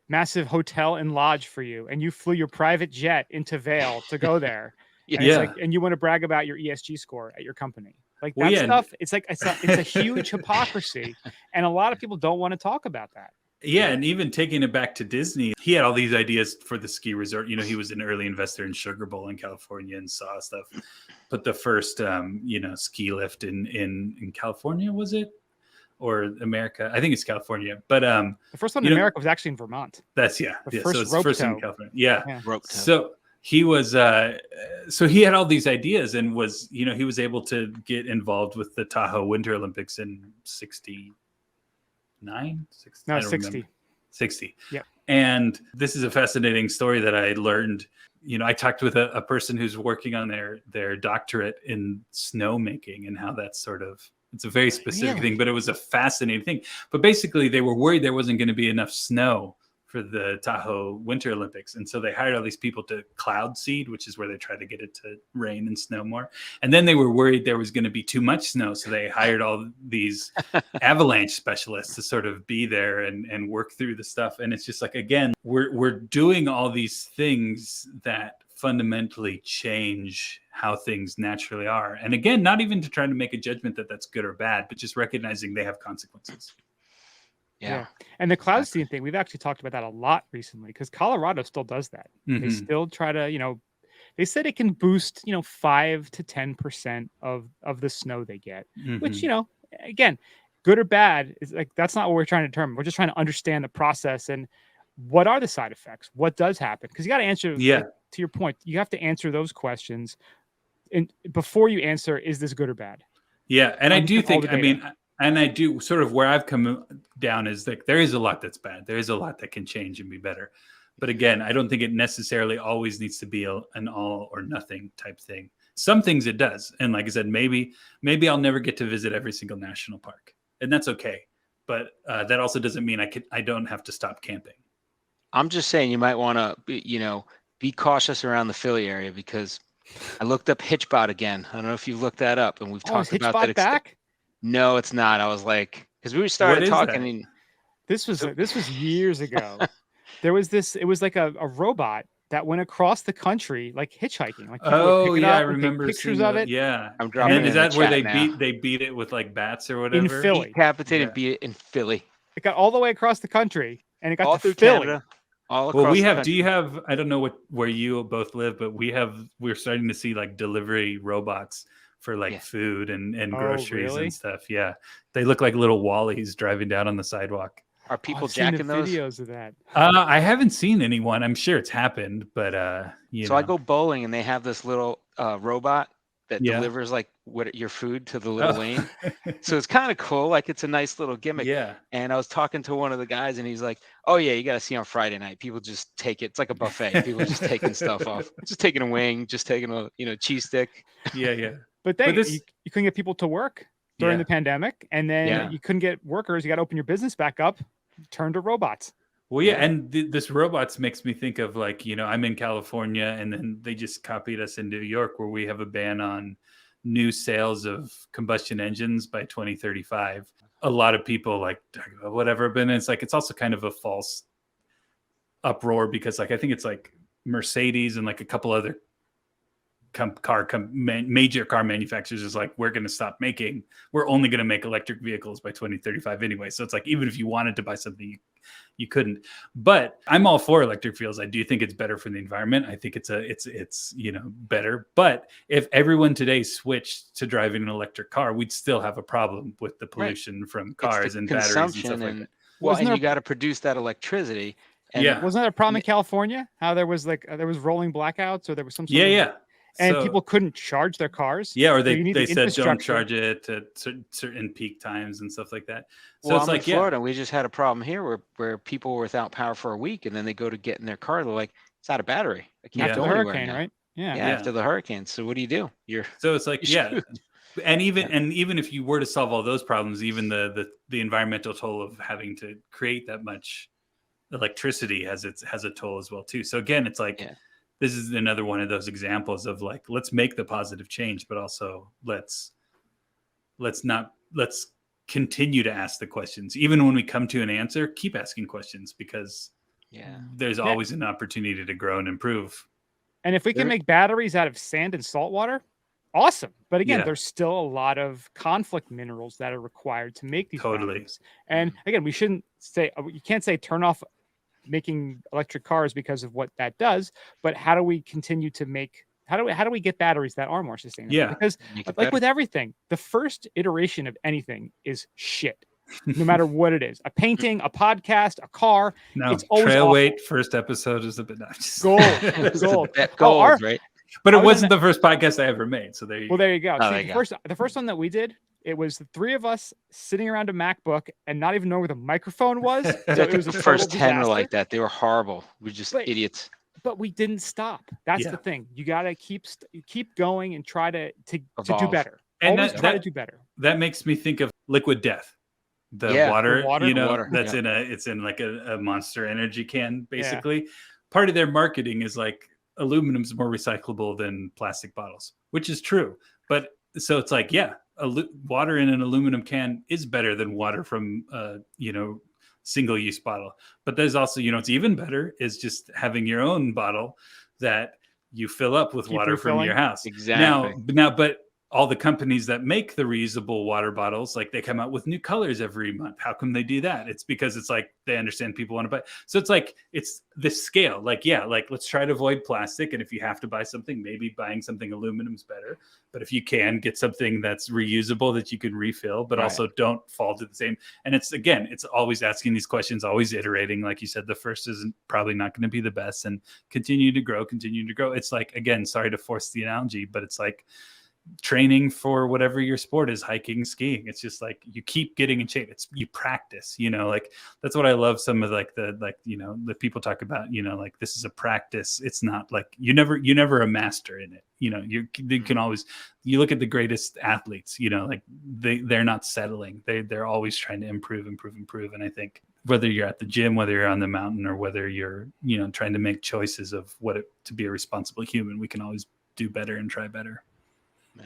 massive hotel and lodge for you. And you flew your private jet into Vail to go there. And you want to brag about your ESG score at your company. Like, that stuff, it's a huge hypocrisy. And a lot of people don't want to talk about that. Yeah, and even taking it back to Disney, he had all these ideas for the ski resort. He was an early investor in Sugar Bowl in California and saw stuff. But the first, ski lift in California, was it? Or America? I think it's California. But the first one in America was actually in Vermont. That's the first so it's first in California. Yeah. Rope tow. So he was so he had all these ideas and was, he was able to get involved with the Tahoe Winter Olympics in 60. 60. Yeah. And this is a fascinating story that I learned. I talked with a person who's working on their doctorate in snowmaking, and how that's it's a very specific thing, but it was a fascinating thing. But basically they were worried there wasn't going to be enough snow for the Tahoe Winter Olympics. And so they hired all these people to cloud seed, which is where they try to get it to rain and snow more. And then they were worried there was going to be too much snow. So they hired all these avalanche specialists to sort of be there and work through the stuff. And it's just like, again, we're doing all these things that fundamentally change how things naturally are. And again, not even to try to make a judgment that that's good or bad, but just recognizing they have consequences. Yeah. And the cloud seeding thing, we've actually talked about that a lot recently because Colorado still does that. They still try to, they said it can boost, 5 to 10% of the snow they get, which, again, good or bad is like, that's not what we're trying to determine. We're just trying to understand the process and what are the side effects? What does happen? Because you got to answer, like, to your point, you have to answer those questions. And before you answer, is this good or bad? Yeah. And I do think, and I do sort of where I've come down is like, there is a lot that's bad. There is a lot that can change and be better. But again, I don't think it necessarily always needs to be an all or nothing type thing. Some things it does. And like I said, maybe I'll never get to visit every single national park, and that's okay. But that also doesn't mean I don't have to stop camping. I'm just saying you might want to, be cautious around the Philly area because I looked up Hitchbot again. I don't know if you've looked that up, and we've talked about that. Back? No, it's not. I was like, because we started talking. This was years ago. There was this. It was like a robot that went across the country, like hitchhiking. Like I remember pictures of it. Yeah, I'm dropping. And is that where they beat it with like bats or whatever? In Philly, decapitated, beat it in Philly. It got all the way across the country, and it got all to through Philly. Canada. All across well, we have. country. Do you have? I don't know where you both live, but we're starting to see like delivery robots for like food and groceries and stuff. Yeah, they look like little Wallies driving down on the sidewalk. Are people jacking those videos of that? I haven't seen anyone. I'm sure it's happened, but I go bowling and they have this little robot that delivers like your food to the little lane. So it's kind of cool. Like it's a nice little gimmick. Yeah. And I was talking to one of the guys and he's like, "Oh yeah, you got to see on Friday night. People just take it. It's like a buffet. People just taking stuff off. Just taking a wing, just taking a cheese stick." Yeah. But you couldn't get people to work during the pandemic, and then you couldn't get workers. You got to open your business back up. Turn to robots. Well, yeah, and this robots makes me think of like, I'm in California, and then they just copied us in New York, where we have a ban on new sales of combustion engines by 2035. A lot of people like whatever, but it's like it's also kind of a false uproar because like I think it's like Mercedes and like a couple other major car manufacturers is like, we're only going to make electric vehicles by 2035 anyway. So it's like, even if you wanted to buy something, you couldn't. But I'm all for electric vehicles. I do think it's better for the environment. I think it's better. But if everyone today switched to driving an electric car, we'd still have a problem with the pollution from cars and batteries and stuff like that. Well, and you got to produce that electricity. And wasn't that a problem in California? How there was rolling blackouts, or there was some sort of and people couldn't charge their cars. Yeah, or they said don't charge it at certain peak times and stuff like that. So it's like in Florida, we just had a problem here where people were without power for a week, and then they go to get in their car, they're like, it's out of battery. I can't go anywhere now. Right? Yeah, after the hurricane. So what do? So it's like and even if you were to solve all those problems, even the environmental toll of having to create that much electricity has a toll as well too. So again, it's like. Yeah. This is another one of those examples of like, let's make the positive change, but also let's continue to ask the questions. Even when we come to an answer, keep asking questions because there's always an opportunity to grow and improve. And if we can make batteries out of sand and salt water, awesome. But again, there's still a lot of conflict minerals that are required to make these batteries. And again, you can't say turn off making electric cars because of what that does, but how do we continue to how do we get batteries that are more sustainable? Because like with everything, the first iteration of anything is shit, no matter what it is. A painting, a podcast, a car. No, it's always trail awful. weight first episode is a bit nice. Gold. Right? But it wasn't the first podcast I ever made. So there you go. Well, there you go. The first one that we did, it was the three of us sitting around a MacBook and not even know where the microphone was. So it was the first 10 were like that. They were horrible. We're just idiots. But we didn't stop. That's the thing. You got to keep going and try to do better. And always try to do better. That makes me think of Liquid Death. The water, that's it's in like a Monster Energy can, basically. Part of their marketing is like aluminum's more recyclable than plastic bottles, which is true. But so it's like, water in an aluminum can is better than water from single-use bottle. But there's also, it's even better is just having your own bottle that you fill up with water from your house. Exactly. Now, but all the companies that make the reusable water bottles, like they come out with new colors every month. How come they do that? It's because it's like they understand people want to buy. So it's like it's this scale. Like, yeah, like let's try to avoid plastic. And if you have to buy something, maybe buying something aluminum is better. But if you can get something that's reusable that you can refill, but also don't fall to the same. And it's again, it's always asking these questions, always iterating. Like you said, the first isn't probably not going to be the best, and continue to grow. It's like, again, sorry to force the analogy, but it's like training for whatever your sport is, hiking, skiing. It's just like you keep getting in shape. It's you practice, like that's what I love. Some of like the people talk about, like this is a practice. It's not like you're never a master in it. You can always, you look at the greatest athletes, like they're not settling. They're always trying to improve. And I think whether you're at the gym, whether you're on the mountain, or whether you're, trying to make choices of to be a responsible human, we can always do better and try better.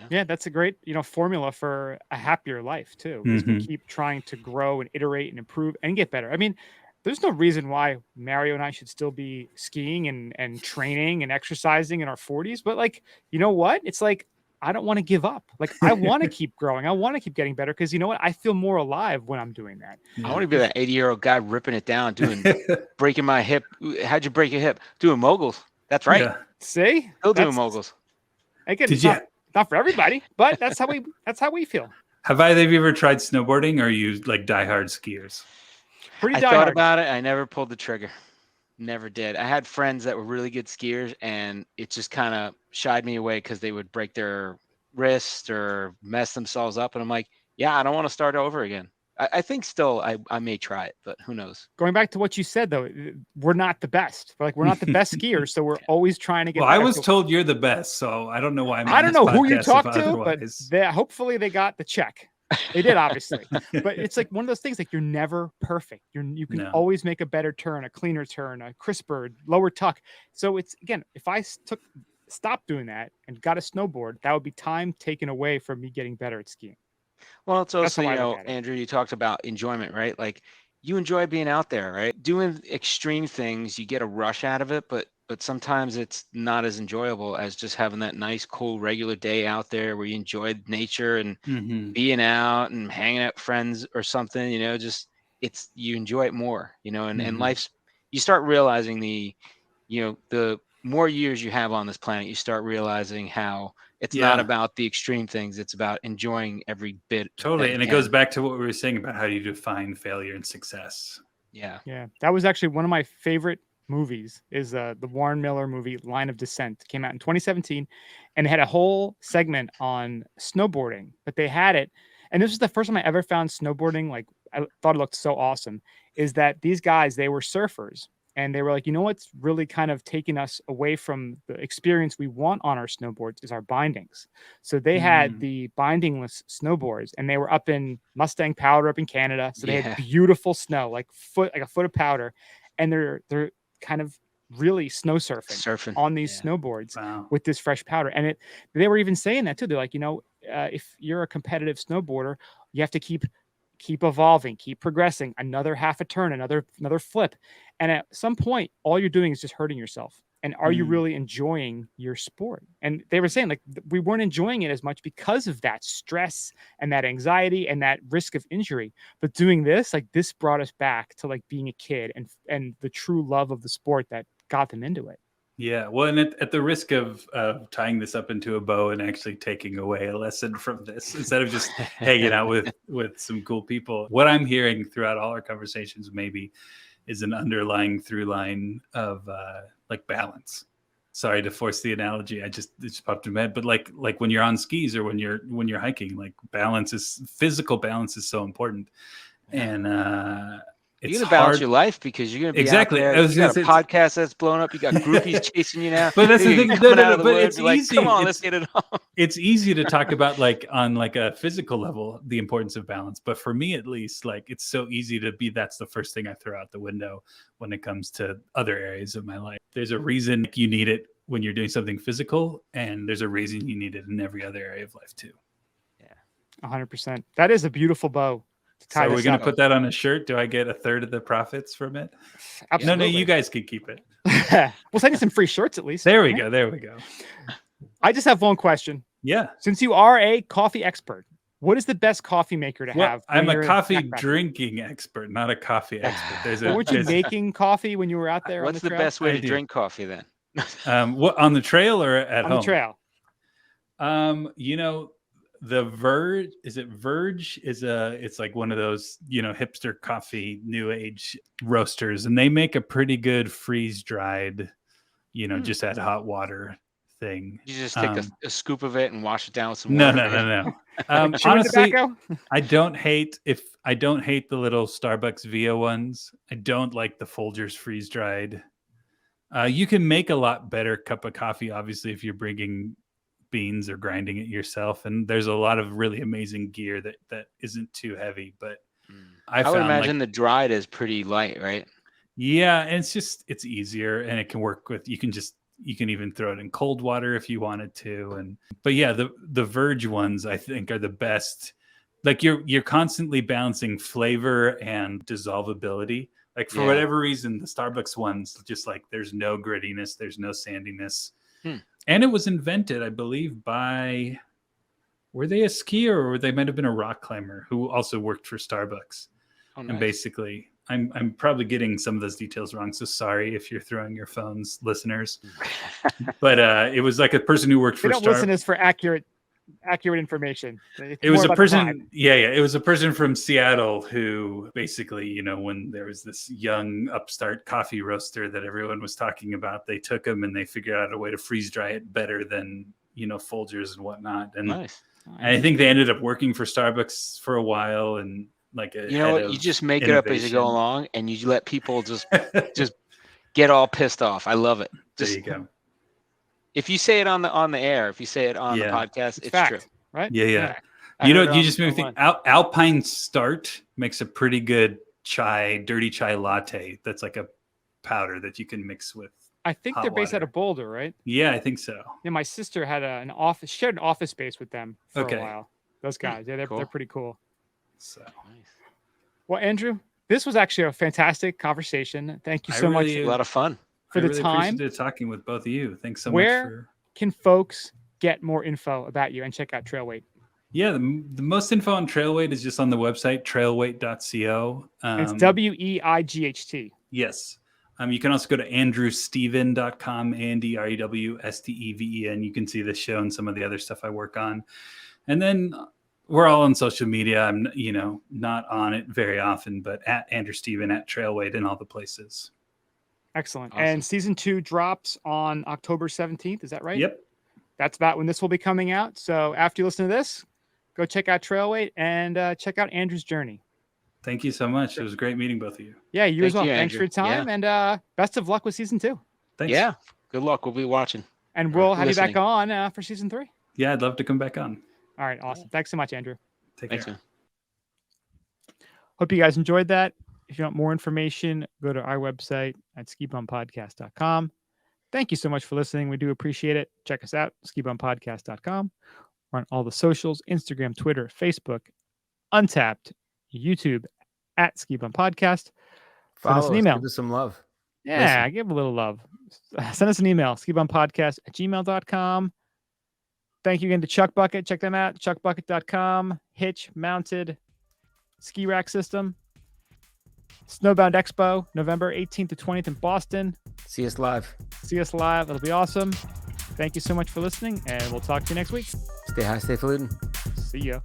Yeah, that's a great, formula for a happier life too. Because we keep trying to grow and iterate and improve and get better. I mean, there's no reason why Mario and I should still be skiing and training and exercising in our 40s. But like, you know what? It's like, I don't want to give up. Like, I want to keep growing. I want to keep getting better because you know what? I feel more alive when I'm doing that. I want to be that 80-year-old guy ripping it down, breaking my hip. How'd you break your hip? Doing moguls. That's right. Yeah. See? Still doing moguls. Again, not for everybody, but that's how we feel. Have either of you ever tried snowboarding, or are you like diehard skiers? I thought about it. I never pulled the trigger. Never did. I had friends that were really good skiers, and it just kind of shied me away because they would break their wrist or mess themselves up. And I'm like, yeah, I don't want to start over again. I think still I may try it, but who knows? Going back to what you said, though, we're not the best. We're not the best skiers, so we're always trying to get better. I was told you're the best, so I don't know why. I don't know who you talked to, but hopefully they got the check. They did, obviously. But it's like one of those things, like you're never perfect. You can always make a better turn, a cleaner turn, a crisper, lower tuck. So it's, again, if I stopped doing that and got a snowboard, that would be time taken away from me getting better at skiing. Well, it's also, Andrew, you talked about enjoyment, right? Like you enjoy being out there, right? Doing extreme things, you get a rush out of it, but sometimes it's not as enjoyable as just having that nice, cool, regular day out there where you enjoy nature and being out and hanging out with friends or something, you enjoy it more, and life's, you start realizing the more years you have on this planet, you start realizing how it's not about the extreme things. It's about enjoying every bit. Totally. And it goes back to what we were saying about how you define failure and success. Yeah. Yeah. That was actually one of my favorite movies is the Warren Miller movie, Line of Descent. It came out in 2017 and it had a whole segment on snowboarding, but they had it. And this was the first time I ever found snowboarding. Like I thought it looked so awesome is that these guys, they were surfers. And they were like, what's really kind of taking us away from the experience we want on our snowboards is our bindings. So they had the bindingless snowboards, and they were up in Mustang Powder up in Canada. So they had beautiful snow, like a foot of powder, and they're kind of really snow surfing on these snowboards with this fresh powder. And they were even saying that too. They're like, if you're a competitive snowboarder, you have to keep evolving, keep progressing, another half a turn, another flip. And at some point, all you're doing is just hurting yourself. And are you really enjoying your sport? And they were saying like we weren't enjoying it as much because of that stress and that anxiety and that risk of injury. But doing this, like this brought us back to like being a kid and the true love of the sport that got them into it. Yeah, well, and at the risk of tying this up into a bow and actually taking away a lesson from this, instead of just hanging out with some cool people, what I'm hearing throughout all our conversations maybe is an underlying through line of like balance. Sorry to force the analogy, it just popped in my head, but like when you're on skis or when you're hiking, like physical balance is so important, and you're going to balance your life because you're going to be out there. You got a podcast that's blown up. You got groupies chasing you now. But that's the thing. But it's easy. Come on, let's get it on. It's easy to talk about like on like a physical level, the importance of balance. But for me, at least, like it's so easy to be. That's the first thing I throw out the window when it comes to other areas of my life. There's a reason you need it when you're doing something physical, and there's a reason you need it in every other area of life too. Yeah, 100%. That is a beautiful bow. So are we going to put that on a shirt? Do I get a third of the profits from it? Absolutely. No, you guys can keep it. We'll send you some free shirts at least. There we go. I just have one question. Yeah. Since you are a coffee expert, what is the best coffee maker to have? I'm a coffee drinking expert, not a coffee expert. Weren't you making coffee when you were out there? What's on the the best way to drink coffee then? What, on the trail or at home? On the trail. The Verge, it's like one of those, hipster coffee, new age roasters, and they make a pretty good freeze dried, just add hot water thing. You just take a scoop of it and wash it down with some water. No. Honestly, I don't hate the little Starbucks Via ones. I don't like the Folgers freeze dried. You can make a lot better cup of coffee, obviously, if you're bringing beans or grinding it yourself, and there's a lot of really amazing gear that isn't too heavy. But I would imagine the dried is pretty light, right? Yeah, and it's easier, and it can work with, you can even throw it in cold water if you wanted to. But yeah, the Verge ones I think are the best. Like you're constantly balancing flavor and dissolvability. Like for whatever reason, the Starbucks ones, just like there's no grittiness, there's no sandiness. And it was invented, I believe, by, were they a skier or they might have been a rock climber who also worked for Starbucks. Oh, nice. And basically, I'm probably getting some of those details wrong, so sorry if you're throwing your phones, listeners. But it was like a person who worked for Starbucks. They don't listen as for accurate information. It was a person, it was a person from Seattle who basically, when there was this young upstart coffee roaster that everyone was talking about, they took him and they figured out a way to freeze dry it better than, Folgers and whatnot. And, nice. And I think they ended up working for Starbucks for a while, and like you just make it up as you go along, and you let people just get all pissed off. I love it. There you go. If you say it on the air, if you say it on the podcast, it's fact, true, right? Yeah. You just made me think. Alpine Start makes a pretty good dirty chai latte. That's like a powder that you can mix with. I think they're based out of Boulder, right? Yeah, I think so. Yeah, my sister had shared an office space with them for a while. Those guys, they're pretty cool. So nice. Well, Andrew, this was actually a fantastic conversation. Thank you so much. A lot of fun. For the time. Appreciated talking with both of you. Thanks so much. Where can folks get more info about you and check out Trailweight? Yeah, the most info on Trailweight is just on the website, trailweight.co. It's WEIGHT. Yes. You can also go to andrewsteven.com, ANDREWSTEVEN. You can see the show and some of the other stuff I work on. And then we're all on social media. I'm, not on it very often, but at Andrew Steven, at Trailweight, in all the places. Excellent. Awesome. And season 2 drops on October 17th. Is that right? Yep. That's about when this will be coming out. So after you listen to this, go check out Trailweight and check out Andrew's journey. Thank you so much. It was great meeting both of you. Yeah, you as well. Thanks for your time. Yeah. And best of luck with season 2. Thanks. Yeah. Good luck. We'll be watching. And we'll have you back on for season 3. Yeah, I'd love to come back on. All right. Awesome. Thanks so much, Andrew. Take care. Hope you guys enjoyed that. If you want more information, go to our website at skibumpodcast.com. Thank you so much for listening. We do appreciate it. Check us out, skibumpodcast.com. We're on all the socials, Instagram, Twitter, Facebook, Untapped, YouTube, at Skibump Podcast. Send us an email. Give us some love. Yeah, give a little love. Send us an email, skibumpodcast@gmail.com. Thank you again to Chuck Bucket. Check them out, chuckbucket.com. Hitch-mounted ski rack system. Snowbound Expo, November 18th to 20th in Boston. See us live. It'll be awesome. Thank you so much for listening, and we'll talk to you next week. Stay high, stay falutin'. See ya.